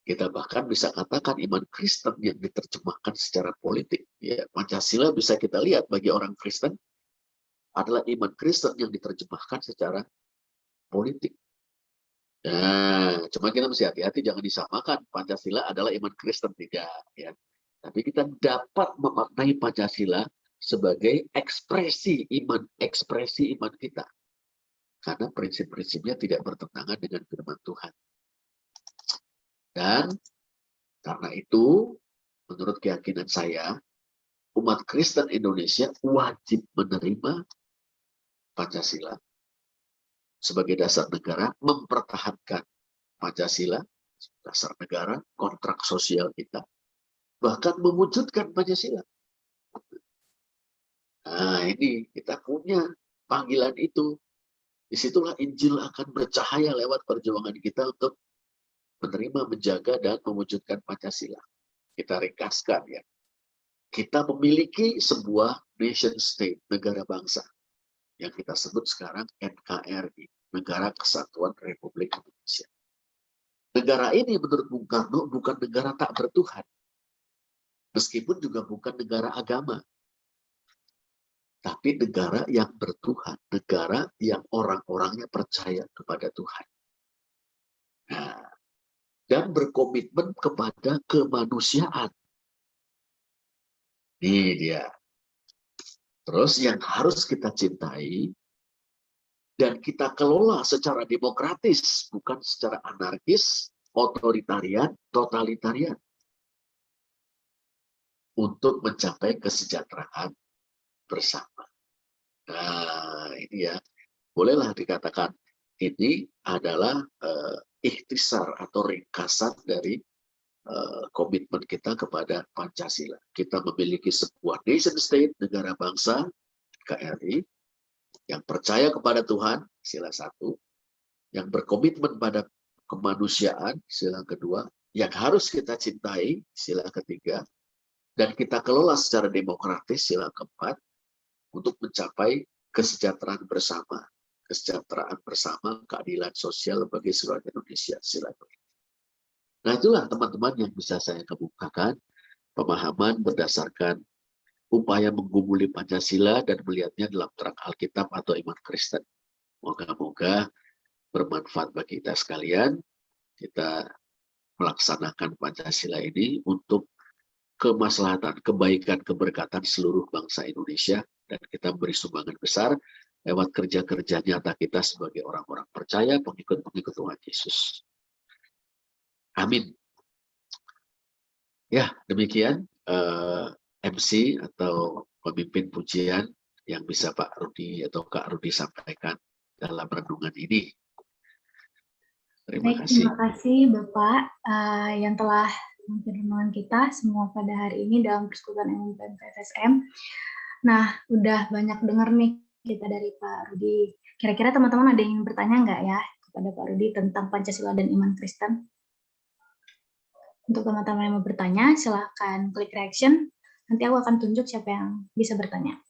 Kita bahkan bisa katakan iman Kristen yang diterjemahkan secara politik. Ya, Pancasila bisa kita lihat bagi orang Kristen adalah iman Kristen yang diterjemahkan secara politik. Nah, cuma kita mesti hati-hati jangan disamakan Pancasila adalah iman Kristen, tidak. Ya. Tapi kita dapat memaknai Pancasila sebagai ekspresi iman kita. Karena prinsip-prinsipnya tidak bertentangan dengan firman Tuhan. Dan karena itu, menurut keyakinan saya, umat Kristen Indonesia wajib menerima Pancasila sebagai dasar negara, mempertahankan Pancasila, dasar negara, kontrak sosial kita, bahkan mewujudkan Pancasila. Nah, ini kita punya panggilan itu. Disitulah Injil akan bercahaya lewat perjuangan kita untuk menerima, menjaga, dan mewujudkan Pancasila. Kita ringkaskan ya. Kita memiliki sebuah nation state, negara bangsa, yang kita sebut sekarang NKRI, Negara Kesatuan Republik Indonesia. Negara ini menurut Bung Karno bukan negara tak bertuhan, meskipun juga bukan negara agama, tapi negara yang bertuhan, negara yang orang-orangnya percaya kepada Tuhan. Nah, dan berkomitmen kepada kemanusiaan. Ini dia. Terus yang harus kita cintai dan kita kelola secara demokratis, bukan secara anarkis, otoritarian, totalitarian. Untuk mencapai kesejahteraan bersama. Nah, ini ya. Bolehlah dikatakan ini adalah ikhtisar atau ringkasan dari komitmen kita kepada Pancasila. Kita memiliki sebuah nation state, negara bangsa, NKRI, yang percaya kepada Tuhan, sila 1, yang berkomitmen pada kemanusiaan, sila kedua, yang harus kita cintai, sila ketiga, dan kita kelola secara demokratis, sila keempat, untuk mencapai kesejahteraan bersama, keadilan sosial bagi seluruh Indonesia, sila kelima. Nah, itulah teman-teman yang bisa saya kemukakan, pemahaman berdasarkan upaya menggumuli Pancasila dan melihatnya dalam terang Alkitab atau iman Kristen. Moga-moga bermanfaat bagi kita sekalian. Kita melaksanakan Pancasila ini untuk kemaslahatan, kebaikan, keberkatan seluruh bangsa Indonesia, dan kita beri sumbangan besar lewat kerja-kerja nyata kita sebagai orang-orang percaya, pengikut-pengikut Tuhan Yesus. Amin. Ya, demikian MC atau pemimpin pujian yang bisa Pak Rudi atau Kak Rudi sampaikan dalam renungan ini. Terima kasih. Terima kasih Bapak yang telah memimpin renungan kita semua pada hari ini dalam Persekutuan MMPM PFSM. Nah, udah banyak dengar nih kita dari Pak Rudi. Kira-kira teman-teman ada yang ingin bertanya nggak ya kepada Pak Rudi tentang Pancasila dan iman Kristen? Untuk teman-teman yang mau bertanya, silahkan klik reaction. Nanti aku akan tunjuk siapa yang bisa bertanya.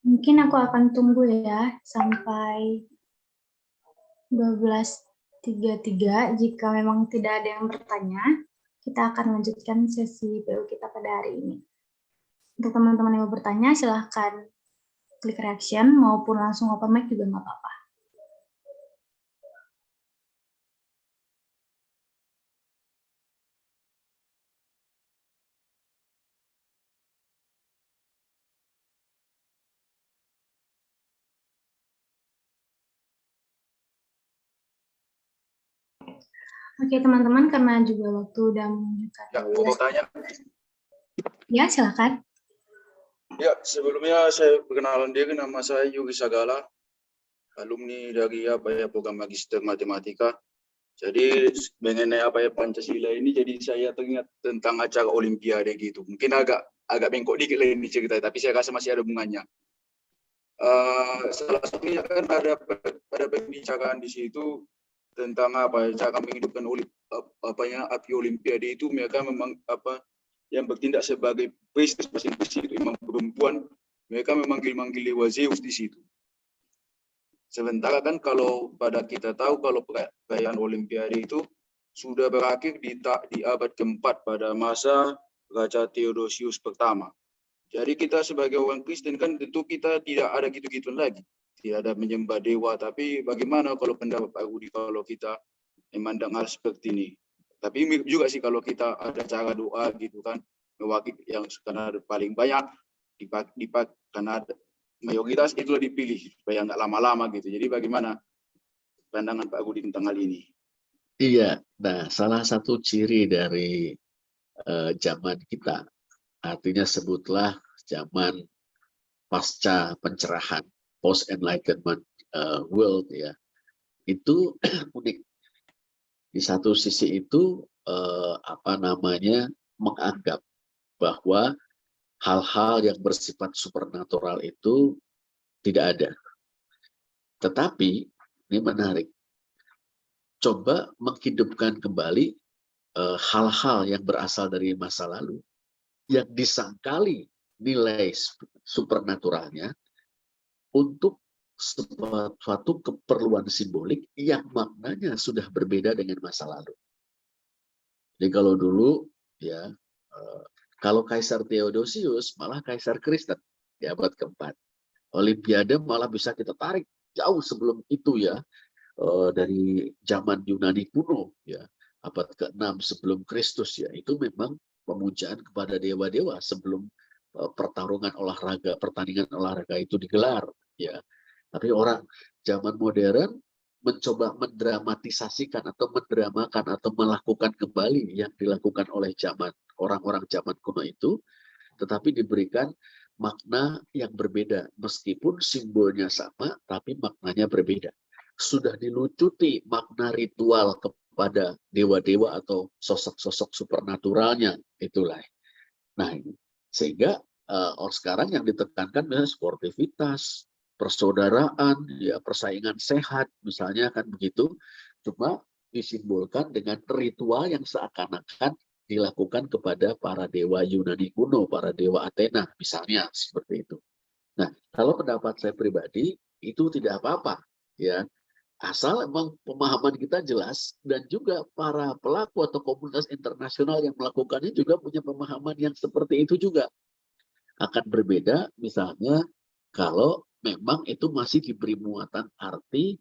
Mungkin aku akan tunggu ya sampai 12.33. Jika memang tidak ada yang bertanya, kita akan lanjutkan sesi PU kita pada hari ini. Untuk teman-teman yang mau bertanya, silahkan klik reaction maupun langsung open mic juga nggak apa-apa. Oke teman-teman, karena juga waktu udah menunjukkan. Ya, mau tanya. Ya, silakan. Ya, sebelumnya saya perkenalan diri, nama saya Yuri Sagala, alumni dari program Magister Matematika. Jadi mengenai Pancasila ini, jadi saya teringat tentang acara Olimpiade gitu. Mungkin agak bengkok dikit lah ini cerita, tapi saya rasa masih ada hubungannya. Salah satunya kan ada pembicaraan di situ tentang cara menghidupkan api Olimpiade itu. Mereka memang yang bertindak sebagai priestess itu imam perempuan, mereka memanggil Dewa Zeus di situ. Sementara kan kalau pada kita tahu kalau perayaan Olimpiade itu sudah berakhir di abad keempat pada masa Raja Theodosius pertama. Jadi kita sebagai orang Kristen kan tentu kita tidak ada gitu-gitu lagi. Tidak ada menyembah dewa, tapi bagaimana kalau pendapat Pak Rudi kalau kita memandang hal seperti ini? Tapi juga sih kalau kita ada cara doa gitu kan, mewakili yang karena paling banyak dipakai karena mayoritas itulah dipilih supaya nggak lama-lama gitu. Jadi bagaimana pandangan Pak Rudi tentang hal ini? Iya, nah salah satu ciri dari zaman kita, artinya sebutlah zaman pasca pencerahan, post enlightenment world ya, itu unik. Di satu sisi itu menganggap bahwa hal-hal yang bersifat supernatural itu tidak ada. Tetapi ini menarik, coba menghidupkan kembali hal-hal yang berasal dari masa lalu yang disangkali nilai supernaturalnya untuk suatu keperluan simbolik yang maknanya sudah berbeda dengan masa lalu. Jadi kalau dulu ya kalau Kaisar Theodosius malah Kaisar Kristen di abad keempat. Olimpiade malah bisa kita tarik jauh sebelum itu ya. dari zaman Yunani kuno, ya, abad ke-6 sebelum Kristus, ya, itu memang pemujaan kepada dewa-dewa sebelum pertandingan olahraga itu digelar, ya. Tapi orang zaman modern mencoba mendramatisasikan atau mendramakan atau melakukan kembali yang dilakukan oleh orang-orang zaman kuno itu, tetapi diberikan makna yang berbeda, meskipun simbolnya sama, tapi maknanya berbeda. Sudah dilucuti makna ritual kepada dewa-dewa atau sosok-sosok supernaturalnya, itulah. Nah, sehingga sekarang yang ditekankan adalah sportivitas, persaudaraan, ya, persaingan sehat, misalnya kan begitu. Cuma disimbolkan dengan ritual yang seakan-akan dilakukan kepada para dewa Yunani kuno, para dewa Athena, misalnya seperti itu. Nah, kalau pendapat saya pribadi itu tidak apa-apa, ya. Asal emang pemahaman kita jelas dan juga para pelaku atau komunitas internasional yang melakukannya juga punya pemahaman yang seperti itu juga. Akan berbeda misalnya kalau memang itu masih diberi muatan arti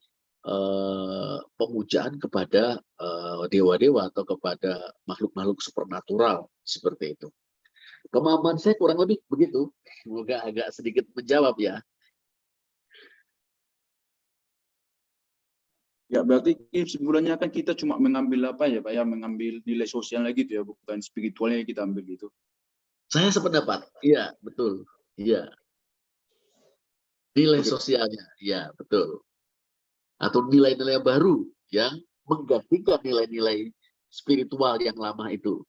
pemujaan kepada dewa-dewa atau kepada makhluk-makhluk supernatural seperti itu. Pemahaman saya kurang lebih begitu. Semoga agak sedikit menjawab, ya. Ya, berarti sebenarnya kan kita cuma mengambil apa ya Pak ya, mengambil nilai sosialnya gitu ya, bukan spiritualnya yang kita ambil gitu. Saya sependapat, iya betul, iya. Nilai sosialnya, iya betul. Atau nilai-nilai baru yang menggantikan nilai-nilai spiritual yang lama itu.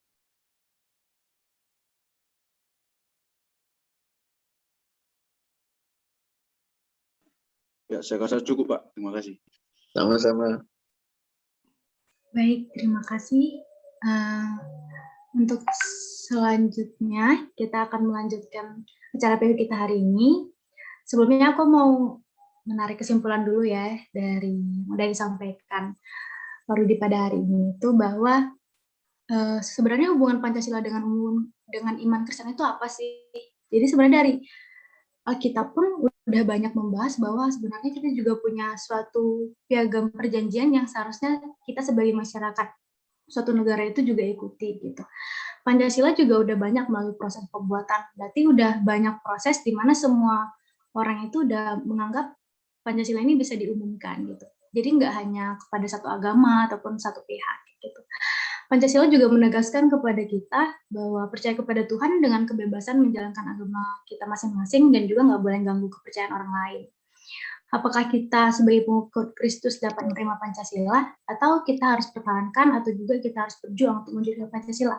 Ya, saya rasa cukup Pak. Terima kasih. Sama-sama. Baik, terima kasih. Untuk selanjutnya, kita akan melanjutkan acara PU kita hari ini. Sebelumnya aku mau menarik kesimpulan dulu ya dari udah disampaikan Pak Rudi pada hari ini itu bahwa sebenarnya hubungan Pancasila dengan iman Kristen itu apa sih? Jadi sebenarnya dari Alkitab pun udah banyak membahas bahwa sebenarnya kita juga punya suatu piagam perjanjian yang seharusnya kita sebagai masyarakat suatu negara itu juga ikuti gitu. Pancasila juga udah banyak melalui proses pembuatan. Berarti udah banyak proses di mana semua orang itu udah menganggap Pancasila ini bisa diumumkan gitu. Jadi nggak hanya kepada satu agama ataupun satu pihak gitu. Pancasila juga menegaskan kepada kita bahwa percaya kepada Tuhan dengan kebebasan menjalankan agama kita masing-masing dan juga nggak boleh ganggu kepercayaan orang lain. Apakah kita sebagai pengikut Kristus dapat menerima Pancasila atau kita harus pertahankan atau juga kita harus berjuang untuk mewujudkan Pancasila?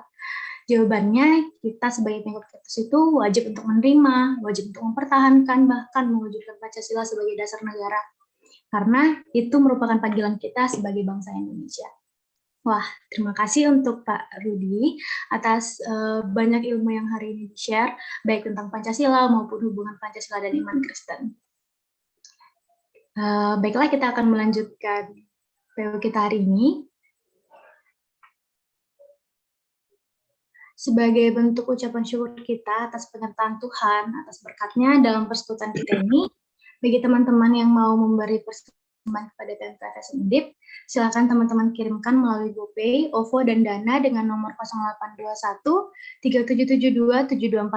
Jawabannya, kita sebagai pengikut Kristus itu wajib untuk menerima, wajib untuk mempertahankan, bahkan mewujudkan Pancasila sebagai dasar negara. Karena itu merupakan panggilan kita sebagai bangsa Indonesia. Wah, terima kasih untuk Pak Rudi atas banyak ilmu yang hari ini di-share, baik tentang Pancasila maupun hubungan Pancasila dan iman Kristen. Baiklah, kita akan melanjutkan PU kita hari ini. Sebagai bentuk ucapan syukur kita atas penyertaan Tuhan, atas berkatnya dalam persekutuan kita ini, bagi teman-teman yang mau memberi persembahan kepada PMKFS Undip, silakan teman-teman kirimkan melalui GoPay, OVO, dan Dana dengan nomor 0821 3772 7248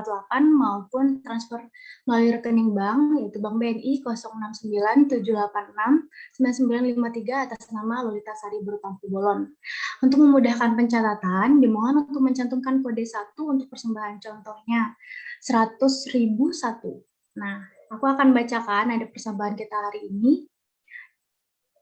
maupun transfer melalui rekening bank, yaitu Bank BNI 069 786 9953 atas nama Lolita Sari Berutangku Bolon. Untuk memudahkan pencatatan, dimohon untuk mencantumkan kode 1 untuk persembahan, contohnya 100.001. Nah, aku akan bacakan ada persembahan kita hari ini.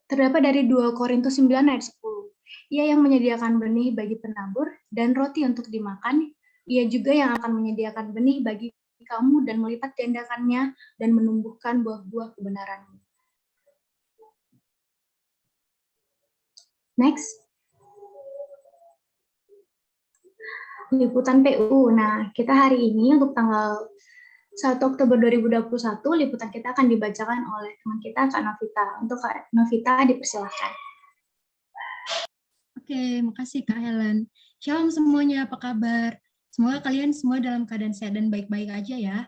Terdapat dari 2 Korintus 9 ayat 10. Ia yang menyediakan benih bagi penabur dan roti untuk dimakan, ia juga yang akan menyediakan benih bagi kamu dan melipat gandakannya dan menumbuhkan buah-buah kebenaran. Next. Liputan PU. Nah, kita hari ini untuk tanggal 1 Oktober 2021, liputan kita akan dibacakan oleh teman kita, Kak Novita. Untuk Kak Novita, dipersilahkan. Oke, makasih Kak Helen. Shalom semuanya, apa kabar? Semoga kalian semua dalam keadaan sehat dan baik-baik aja ya.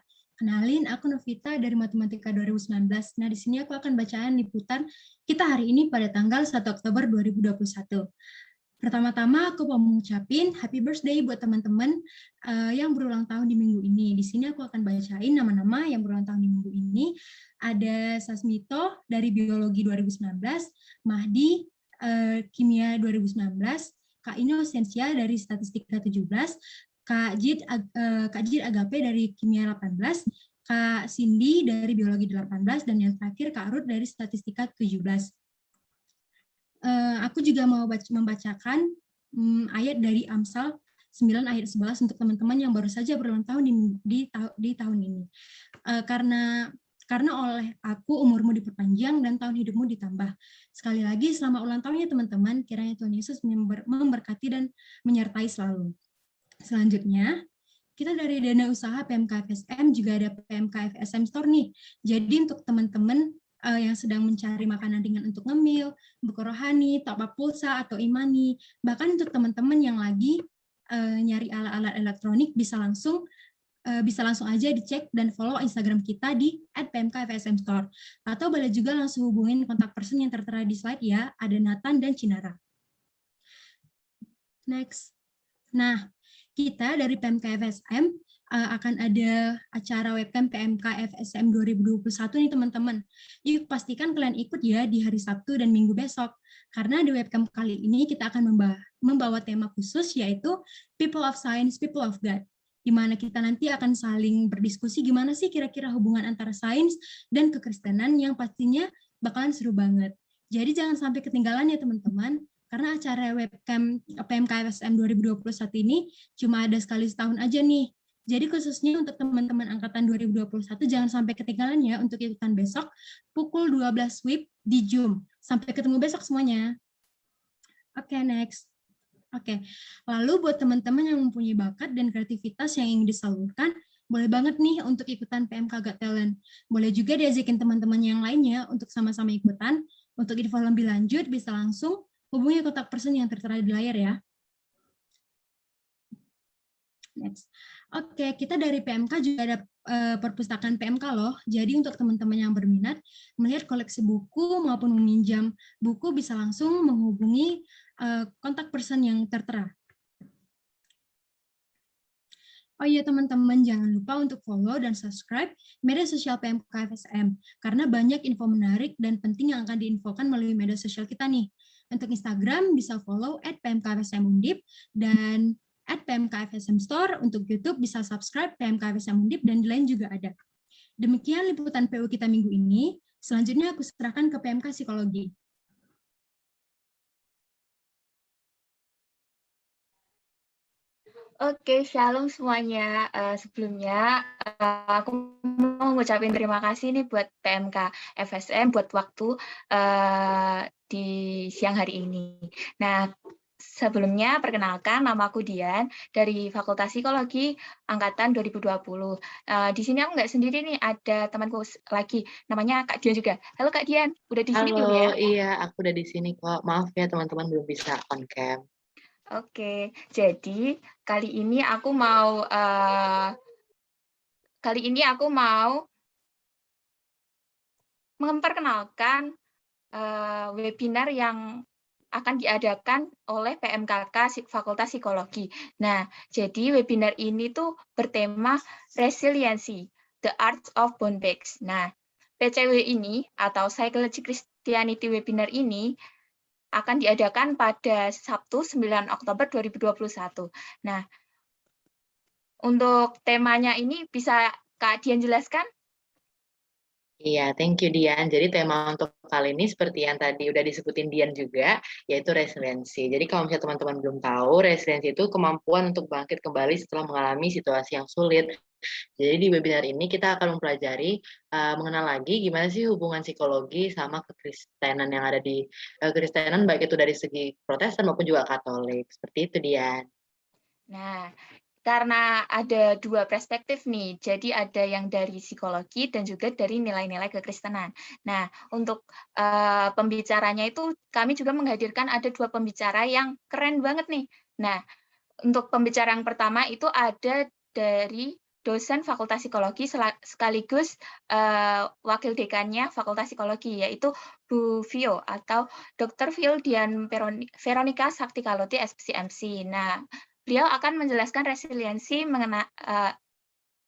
Kenalin, aku Novita dari Matematika 2019. Nah, di sini aku akan bacaan liputan kita hari ini pada tanggal 1 Oktober 2021. Pertama-tama aku mau mengucapin happy birthday buat teman-teman yang berulang tahun di minggu ini. Di sini aku akan bacain nama-nama yang berulang tahun di minggu ini. Ada Sasmito dari Biologi 2019, Mahdi Kimia 2019, Kak Inosensia dari Statistika 17, Kak Jid Agape dari Kimia 18, Kak Cindy dari Biologi 18, dan yang terakhir Kak Ruth dari Statistika 17. Aku juga mau membacakan ayat dari Amsal 9 ayat 11 untuk teman-teman yang baru saja berulang tahun di tahun ini. Karena oleh aku umurmu diperpanjang dan tahun hidupmu ditambah. Sekali lagi selamat ulang tahun ya teman-teman, kiranya Tuhan Yesus memberkati dan menyertai selalu. Selanjutnya, kita dari dana usaha PMK FSM juga ada PMK FSM Store nih. Jadi untuk teman-teman yang sedang mencari makanan ringan untuk ngemil, buku rohani, top up pulsa atau imani, bahkan untuk teman-teman yang lagi nyari alat-alat elektronik bisa langsung aja dicek dan follow Instagram kita di @pmkfsm Store. Atau boleh juga langsung hubungin kontak person yang tertera di slide ya, ada Nathan dan Cinara. Next. Nah, kita dari PMK FSM akan ada acara webcam PMK FSM 2021 nih teman-teman. Yuk pastikan kalian ikut ya di hari Sabtu dan Minggu besok. Karena di webcam kali ini kita akan membawa tema khusus yaitu People of Science, People of God. Di mana kita nanti akan saling berdiskusi gimana sih kira-kira hubungan antara sains dan kekristenan yang pastinya bakalan seru banget. Jadi jangan sampai ketinggalan ya teman-teman. Karena acara webcam PMK FSM 2021 ini cuma ada sekali setahun aja nih. Jadi khususnya untuk teman-teman angkatan 2021 jangan sampai ketinggalan ya untuk ikutan besok pukul 12 WIB di Zoom. Sampai ketemu besok semuanya. Oke, next. Oke, lalu buat teman-teman yang mempunyai bakat dan kreativitas yang ingin disalurkan, boleh banget nih untuk ikutan PMK Got Talent. Boleh juga diajakin teman-teman yang lainnya untuk sama-sama ikutan. Untuk info lebih lanjut bisa langsung hubungi kontak person yang tertera di layar ya. Next. Oke, kita dari PMK juga ada perpustakaan PMK loh. Jadi untuk teman-teman yang berminat melihat koleksi buku maupun meminjam buku bisa langsung menghubungi kontak person yang tertera. Oh iya teman-teman, jangan lupa untuk follow dan subscribe media sosial PMK FSM karena banyak info menarik dan penting yang akan diinfokan melalui media sosial kita nih. Untuk Instagram bisa follow @pmkfsmundip dan @pmkfsm Store. Untuk YouTube bisa subscribe PMKFSM Undip dan di lain juga ada. Demikian liputan PU kita minggu ini. Selanjutnya aku serahkan ke PMK Psikologi. Oke, shalom semuanya. Sebelumnya aku mau ngucapin terima kasih nih buat PMK FSM buat waktu di siang hari ini. Nah, sebelumnya perkenalkan nama aku Dian dari Fakultas Psikologi angkatan 2020. Di sini aku nggak sendiri nih, ada temanku lagi namanya Kak Dian juga. Halo Kak Dian, udah di sini belum ya? Halo, iya aku udah di sini kok. Maaf ya teman-teman belum bisa on cam. Oke, jadi kali ini aku mau memperkenalkan webinar yang akan diadakan oleh PMKK Fakultas Psikologi. Nah, jadi webinar ini tuh bertema resiliensi, the art of bounce back. Nah, PCW ini atau Psychology Christianity webinar ini akan diadakan pada Sabtu 9 Oktober 2021. Nah, untuk temanya ini bisa Kak Dian jelaskan? Iya, thank you Dian. Jadi tema untuk kali ini seperti yang tadi udah disebutin Dian juga, yaitu resiliensi. Jadi kalau misalnya teman-teman belum tahu, resiliensi itu kemampuan untuk bangkit kembali setelah mengalami situasi yang sulit. Jadi di webinar ini kita akan mempelajari mengenal lagi gimana sih hubungan psikologi sama kekristenan yang ada di kekristenan, baik itu dari segi Protestan maupun juga Katolik. Seperti itu Dian. Nah, karena ada dua perspektif nih, jadi ada yang dari psikologi dan juga dari nilai-nilai kekristenan. Nah, untuk pembicaranya itu kami juga menghadirkan ada dua pembicara yang keren banget nih. Nah, untuk pembicara yang pertama itu ada dari dosen Fakultas Psikologi sekaligus wakil dekannya Fakultas Psikologi, yaitu Bu Vio atau Dr. Vildian Veronica Saktikaloti, SPCMC. Nah, beliau akan menjelaskan resiliensi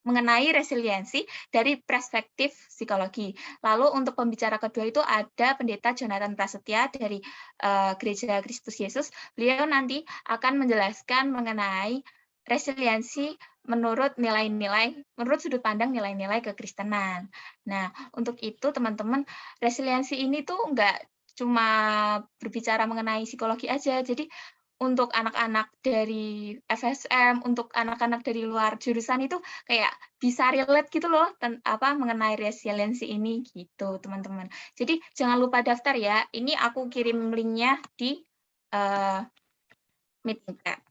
mengenai resiliensi dari perspektif psikologi. Lalu untuk pembicara kedua itu ada Pendeta Jonathan Prasetya dari Gereja Kristus Yesus. Beliau nanti akan menjelaskan mengenai resiliensi menurut sudut pandang nilai-nilai kekristenan. Nah, untuk itu teman-teman, resiliensi ini tuh nggak cuma berbicara mengenai psikologi aja. Jadi untuk anak-anak dari FSM, untuk anak-anak dari luar jurusan itu kayak bisa relate gitu loh mengenai resiliensi ini gitu, teman-teman. Jadi jangan lupa daftar ya. Ini aku kirim linknya di meeting chat.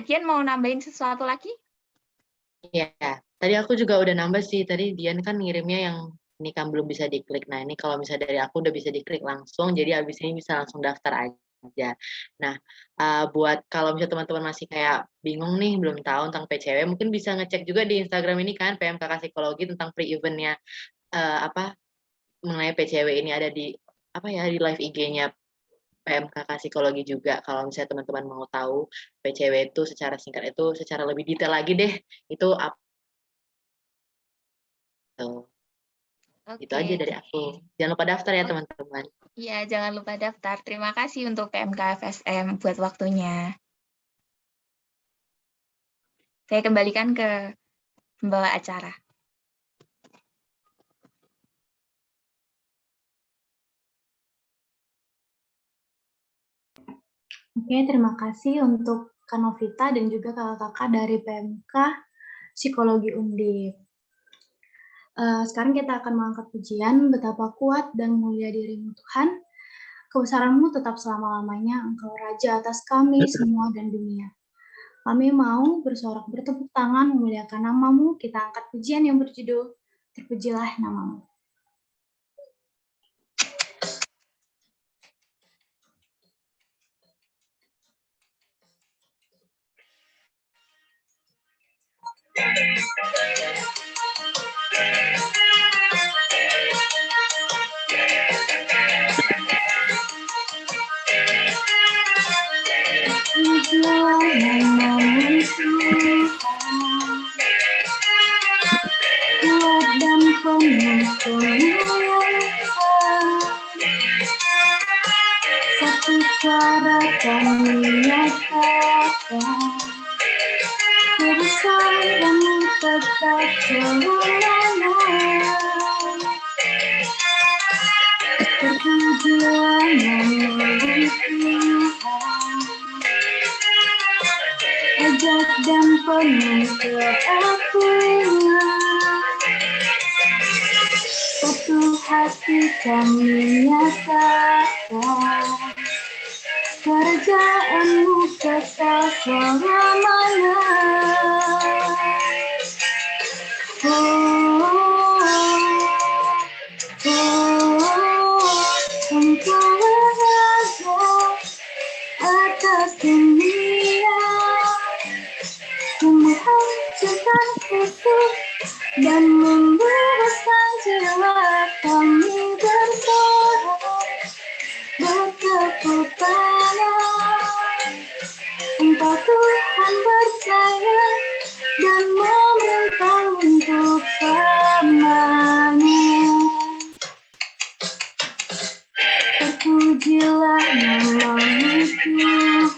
Dian mau nambahin sesuatu lagi? Iya, tadi aku juga udah nambah sih. Tadi Dian kan ngirimnya yang ini kan belum bisa diklik. Nah, ini kalau misalnya dari aku udah bisa diklik langsung, jadi abis ini bisa langsung daftar aja. Nah, buat kalau misalnya teman-teman masih kayak bingung nih, belum tahu tentang PCW, mungkin bisa ngecek juga di Instagram ini kan, PMKK Psikologi tentang pre-eventnya mengenai PCW ini ada di di live IG-nya PMKK Psikologi juga. Kalau misalnya teman-teman mau tahu PCW itu secara singkat itu secara lebih detail lagi deh, itu apa? Itu aja dari aku. Jangan lupa daftar ya teman-teman. Iya, jangan lupa daftar. Terima kasih untuk PMK FSM buat waktunya. Saya kembalikan ke pembawa acara. Oke, terima kasih untuk Kak Novita dan juga kakak-kakak dari PMK Psikologi Undip. Sekarang kita akan mengangkat pujian, betapa kuat dan mulia dirimu Tuhan, kebesaranmu tetap selama-lamanya, Engkau Raja atas kami semua dan dunia. Kami mau bersorak bertepuk tangan memuliakan namamu, kita angkat pujian yang berjudul Terpujilah Namamu. Satu suara kami nyatakan kebesaranmu tetap selamanya. Terpujilah namamu Tuhan, ajak dan penuh keagungan. Satu hati kami nyatakan kerajaanmu kekal selamanya. Engkau Raja atas dunia, menghancurkan Kristus dan membebaskan jiwa. Kami bersorak bertepuk tangan, Engkau Tuhan percaya dan memerintah untuk selamanya. Terpujilah namamu Tuhan,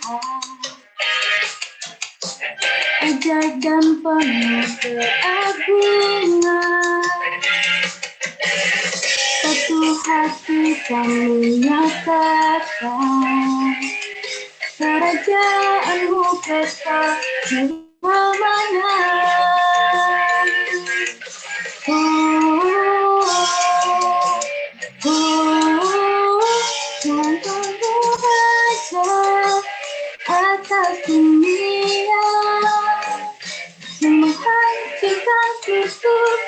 ajaib dan penuh keagungan. Satu hati kami nyatakan kerajaanmu kekal selamanya. Tuhan Raja atas dunia, menghancurkan Kristus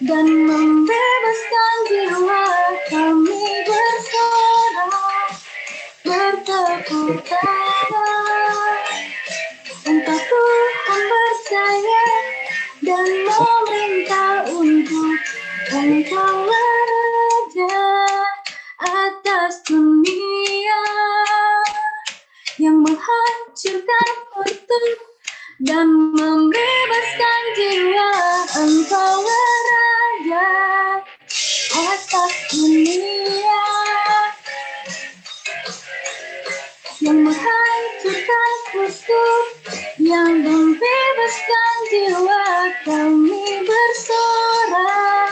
dan membebaskan jiwa. Kami bersorak bertepuk tangan, dan membebaskan jiwa. Engkau raja atas dunia yang menghancurkan kutub, yang membebaskan jiwa. Kami bersorak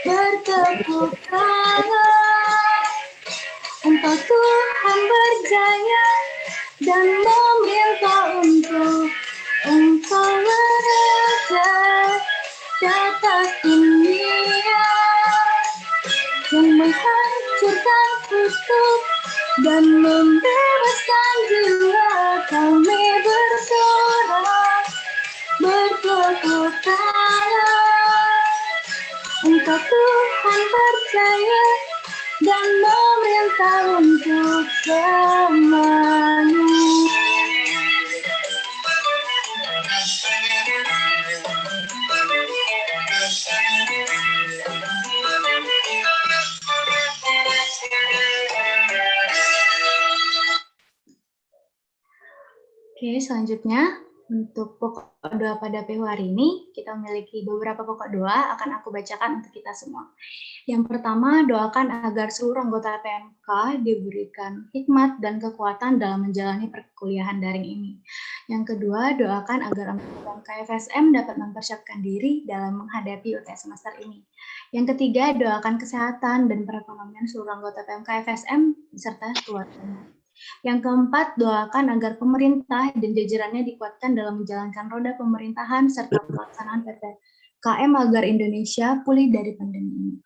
bertepuk tangan. Engkau Tuhan berjaya dan memerintah untuk Engkau raja di atas dunia yang menghancurkan kutub dan membebaskan jiwa. Kami bersorak bertepuk tangan. Engkau Tuhan percaya dan memerintah untuk semuanya. Oke, selanjutnya untuk pokok doa pada PU hari ini, kita memiliki beberapa pokok doa akan aku bacakan untuk kita semua. Yang pertama, doakan agar seluruh anggota PMK diberikan hikmat dan kekuatan dalam menjalani perkuliahan daring ini. Yang kedua, doakan agar anggota PMK FSM dapat mempersiapkan diri dalam menghadapi UTS semester ini. Yang ketiga, doakan kesehatan dan perekonomian seluruh anggota PMK FSM beserta keluarganya. Yang keempat, doakan agar pemerintah dan jajarannya dikuatkan dalam menjalankan roda pemerintahan serta pelaksanaan PPKM agar Indonesia pulih dari pandemi ini.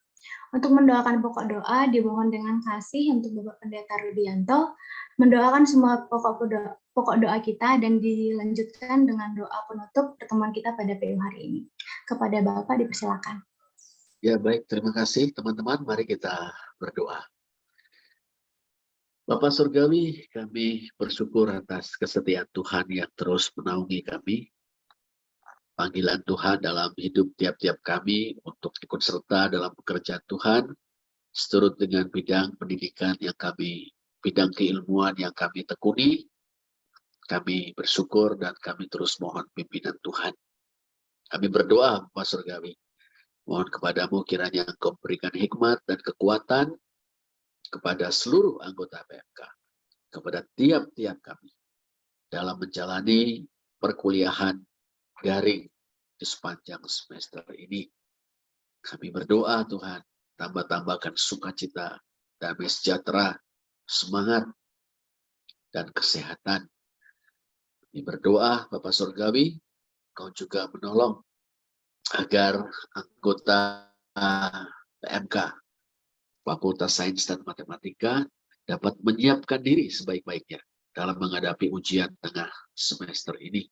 Untuk mendoakan pokok doa, dimohon dengan kasih untuk Bapak Pendeta Rudianto, mendoakan semua pokok doa kita dan dilanjutkan dengan doa penutup pertemuan kita pada PU hari ini. Kepada Bapak dipersilakan. Ya baik, terima kasih teman-teman. Mari kita berdoa. Bapak Surgawi, kami bersyukur atas kesetiaan Tuhan yang terus menaungi kami. Panggilan Tuhan dalam hidup tiap-tiap kami untuk ikut serta dalam pekerjaan Tuhan, seturut dengan bidang pendidikan yang kami, bidang keilmuan yang kami tekuni. Kami bersyukur dan kami terus mohon pimpinan Tuhan. Kami berdoa, Bapak Surgawi, mohon kepadamu kiranya Engkau berikan hikmat dan kekuatan kepada seluruh anggota PMK, kepada tiap-tiap kami dalam menjalani perkuliahan daring di sepanjang semester ini. Kami berdoa Tuhan, tambah-tambahkan sukacita, damai sejahtera, semangat, dan kesehatan. Kami berdoa Bapak Surgawi, Kau juga menolong agar anggota PMK Fakultas Sains dan Matematika dapat menyiapkan diri sebaik-baiknya dalam menghadapi ujian tengah semester ini.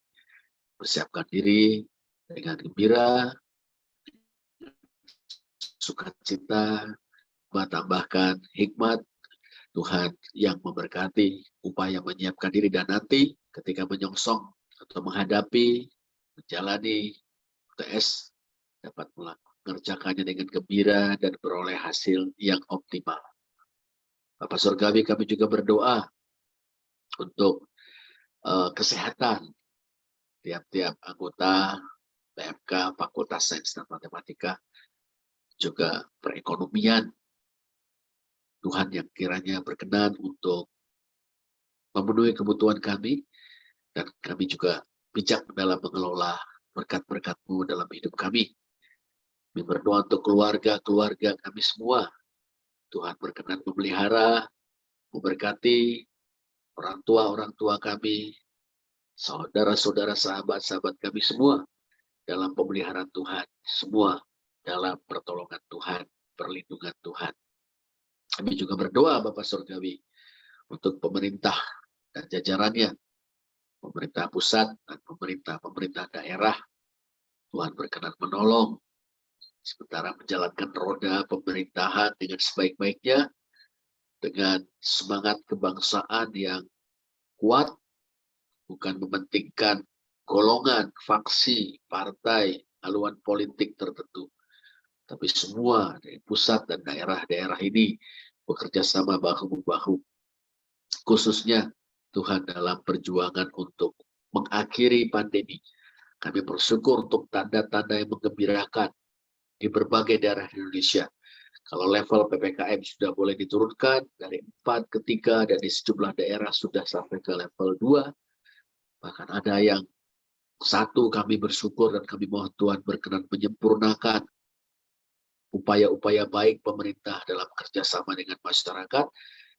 Persiapkan diri dengan gembira, sukacita, tambahkan hikmat Tuhan yang memberkati upaya menyiapkan diri, dan nanti ketika menyongsong atau menghadapi, menjalani UTS dapat mengerjakannya dengan gembira dan beroleh hasil yang optimal. Bapak Surgawi, kami juga berdoa untuk kesehatan tiap-tiap anggota PMK Fakultas Sains dan Matematika, juga perekonomian. Tuhan yang kiranya berkenan untuk memenuhi kebutuhan kami, dan kami juga bijak dalam mengelola berkat-berkat-Mu dalam hidup kami. Kami berdoa untuk keluarga-keluarga kami semua. Tuhan berkenan memelihara, memberkati orang tua kami, saudara-saudara, sahabat-sahabat kami semua dalam pemeliharaan Tuhan, semua dalam pertolongan Tuhan, perlindungan Tuhan. Kami juga berdoa Bapak Surgawi untuk pemerintah dan jajarannya, pemerintah pusat dan pemerintah daerah. Tuhan berkenan menolong sementara menjalankan roda pemerintahan dengan sebaik-baiknya, dengan semangat kebangsaan yang kuat, bukan mementingkan golongan, faksi, partai, haluan politik tertentu, tapi semua dari pusat dan daerah-daerah ini bekerja sama bahu-membahu, khususnya Tuhan dalam perjuangan untuk mengakhiri pandemi. Kami bersyukur untuk tanda-tanda yang menggembirakan di berbagai daerah di Indonesia. Kalau level PPKM sudah boleh diturunkan dari 4 ke 3 dan di sejumlah daerah sudah sampai ke level 2. Bahkan ada yang 1, kami bersyukur dan kami mohon Tuhan berkenan menyempurnakan upaya-upaya baik pemerintah dalam kerjasama dengan masyarakat.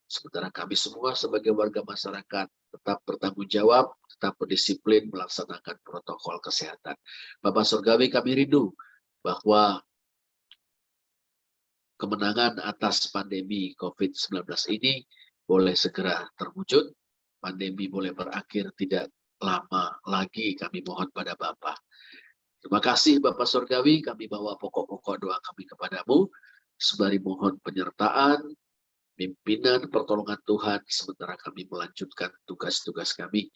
Sementara kami semua sebagai warga masyarakat tetap bertanggung jawab, tetap berdisiplin melaksanakan protokol kesehatan. Bapak Surgawi, kami rindu bahwa kemenangan atas pandemi COVID-19 ini boleh segera terwujud, pandemi boleh berakhir tidak lama lagi, kami mohon pada Bapak. Terima kasih Bapak Surgawi, kami bawa pokok-pokok doa kami kepadamu, sembari mohon penyertaan, pimpinan, pertolongan Tuhan, sementara kami melanjutkan tugas-tugas kami.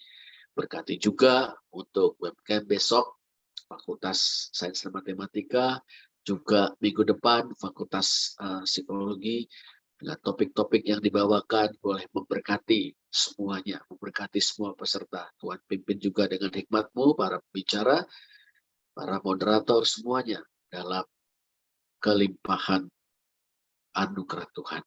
Berkati juga untuk webcam besok, Fakultas Sains dan Matematika, juga minggu depan Fakultas Psikologi, dengan topik-topik yang dibawakan boleh memberkati semuanya, memberkati semua peserta. Tuhan pimpin juga dengan hikmat-Mu, para pembicara, para moderator, semuanya dalam kelimpahan anugerah Tuhan.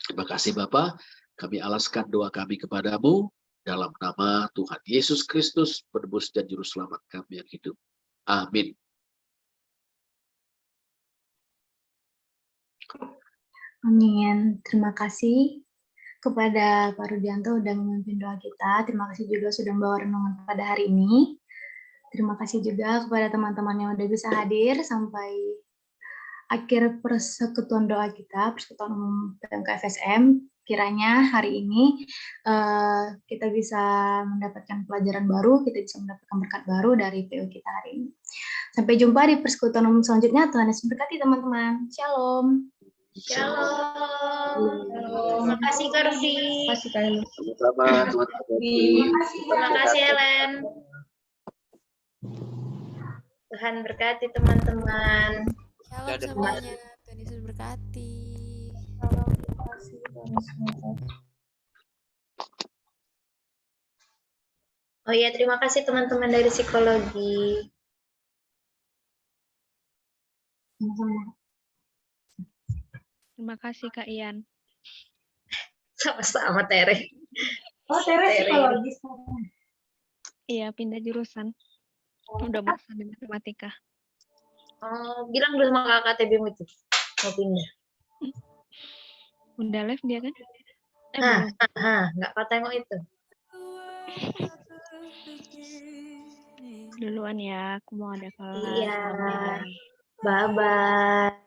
Terima kasih Bapak, kami alaskan doa kami kepadamu, dalam nama Tuhan Yesus Kristus, penebus dan juru selamat kami yang hidup. Amin. Amin. Terima kasih kepada Pak Rudianto sudah memimpin doa kita. Terima kasih juga sudah membawa renungan pada hari ini. Terima kasih juga kepada teman-teman yang sudah bisa hadir sampai akhir persekutuan doa kita, persekutuan umum PMK FSM. Kiranya hari ini kita bisa mendapatkan pelajaran baru, kita bisa mendapatkan berkat baru dari PU kita hari ini. Sampai jumpa di persekutuan umum selanjutnya. Tuhan Yesus memberkati teman-teman. Shalom. Shalom. Terima kasih Kak Rudi. Terima kasih Kak Helen. Sama-sama, Terima kasih Helen. Tuhan berkati teman-teman. Shalom semuanya, Tuhan Yesus berkati. Oh iya, terima kasih teman-teman dari psikologi. Terima kasih Kak Ian. Sama-sama Tere. Oh, Tere psikologi. Iya, pindah jurusan. Udah bosan di matematika. Oh, bilang dulu sama kakak TBM itu. Mau pindah. Udah live dia kan? Nggak kata tengok itu. Duluan ya, aku mau ada kelas. Iya. Bye-bye.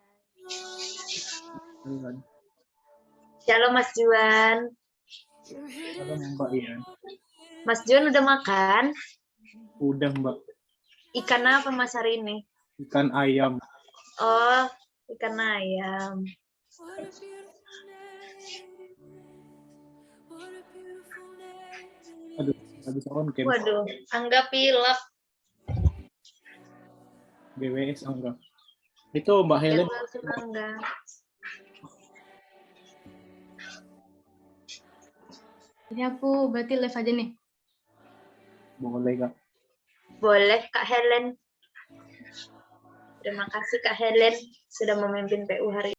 Shalom Mas Juan. Shalom Mbak Ian. Mas Juan udah makan? Udah Mbak. Ikan apa Mas hari ini? Ikan ayam. Oh, ikan ayam. Aduh, habis on cam. Waduh, Angga pilek. BWS enggak. Itu Mbak Helen. Angga. Ini aku berarti live aja nih. Boleh Kak. Boleh Kak Helen. Terima kasih Kak Helen sudah memimpin PU hari ini.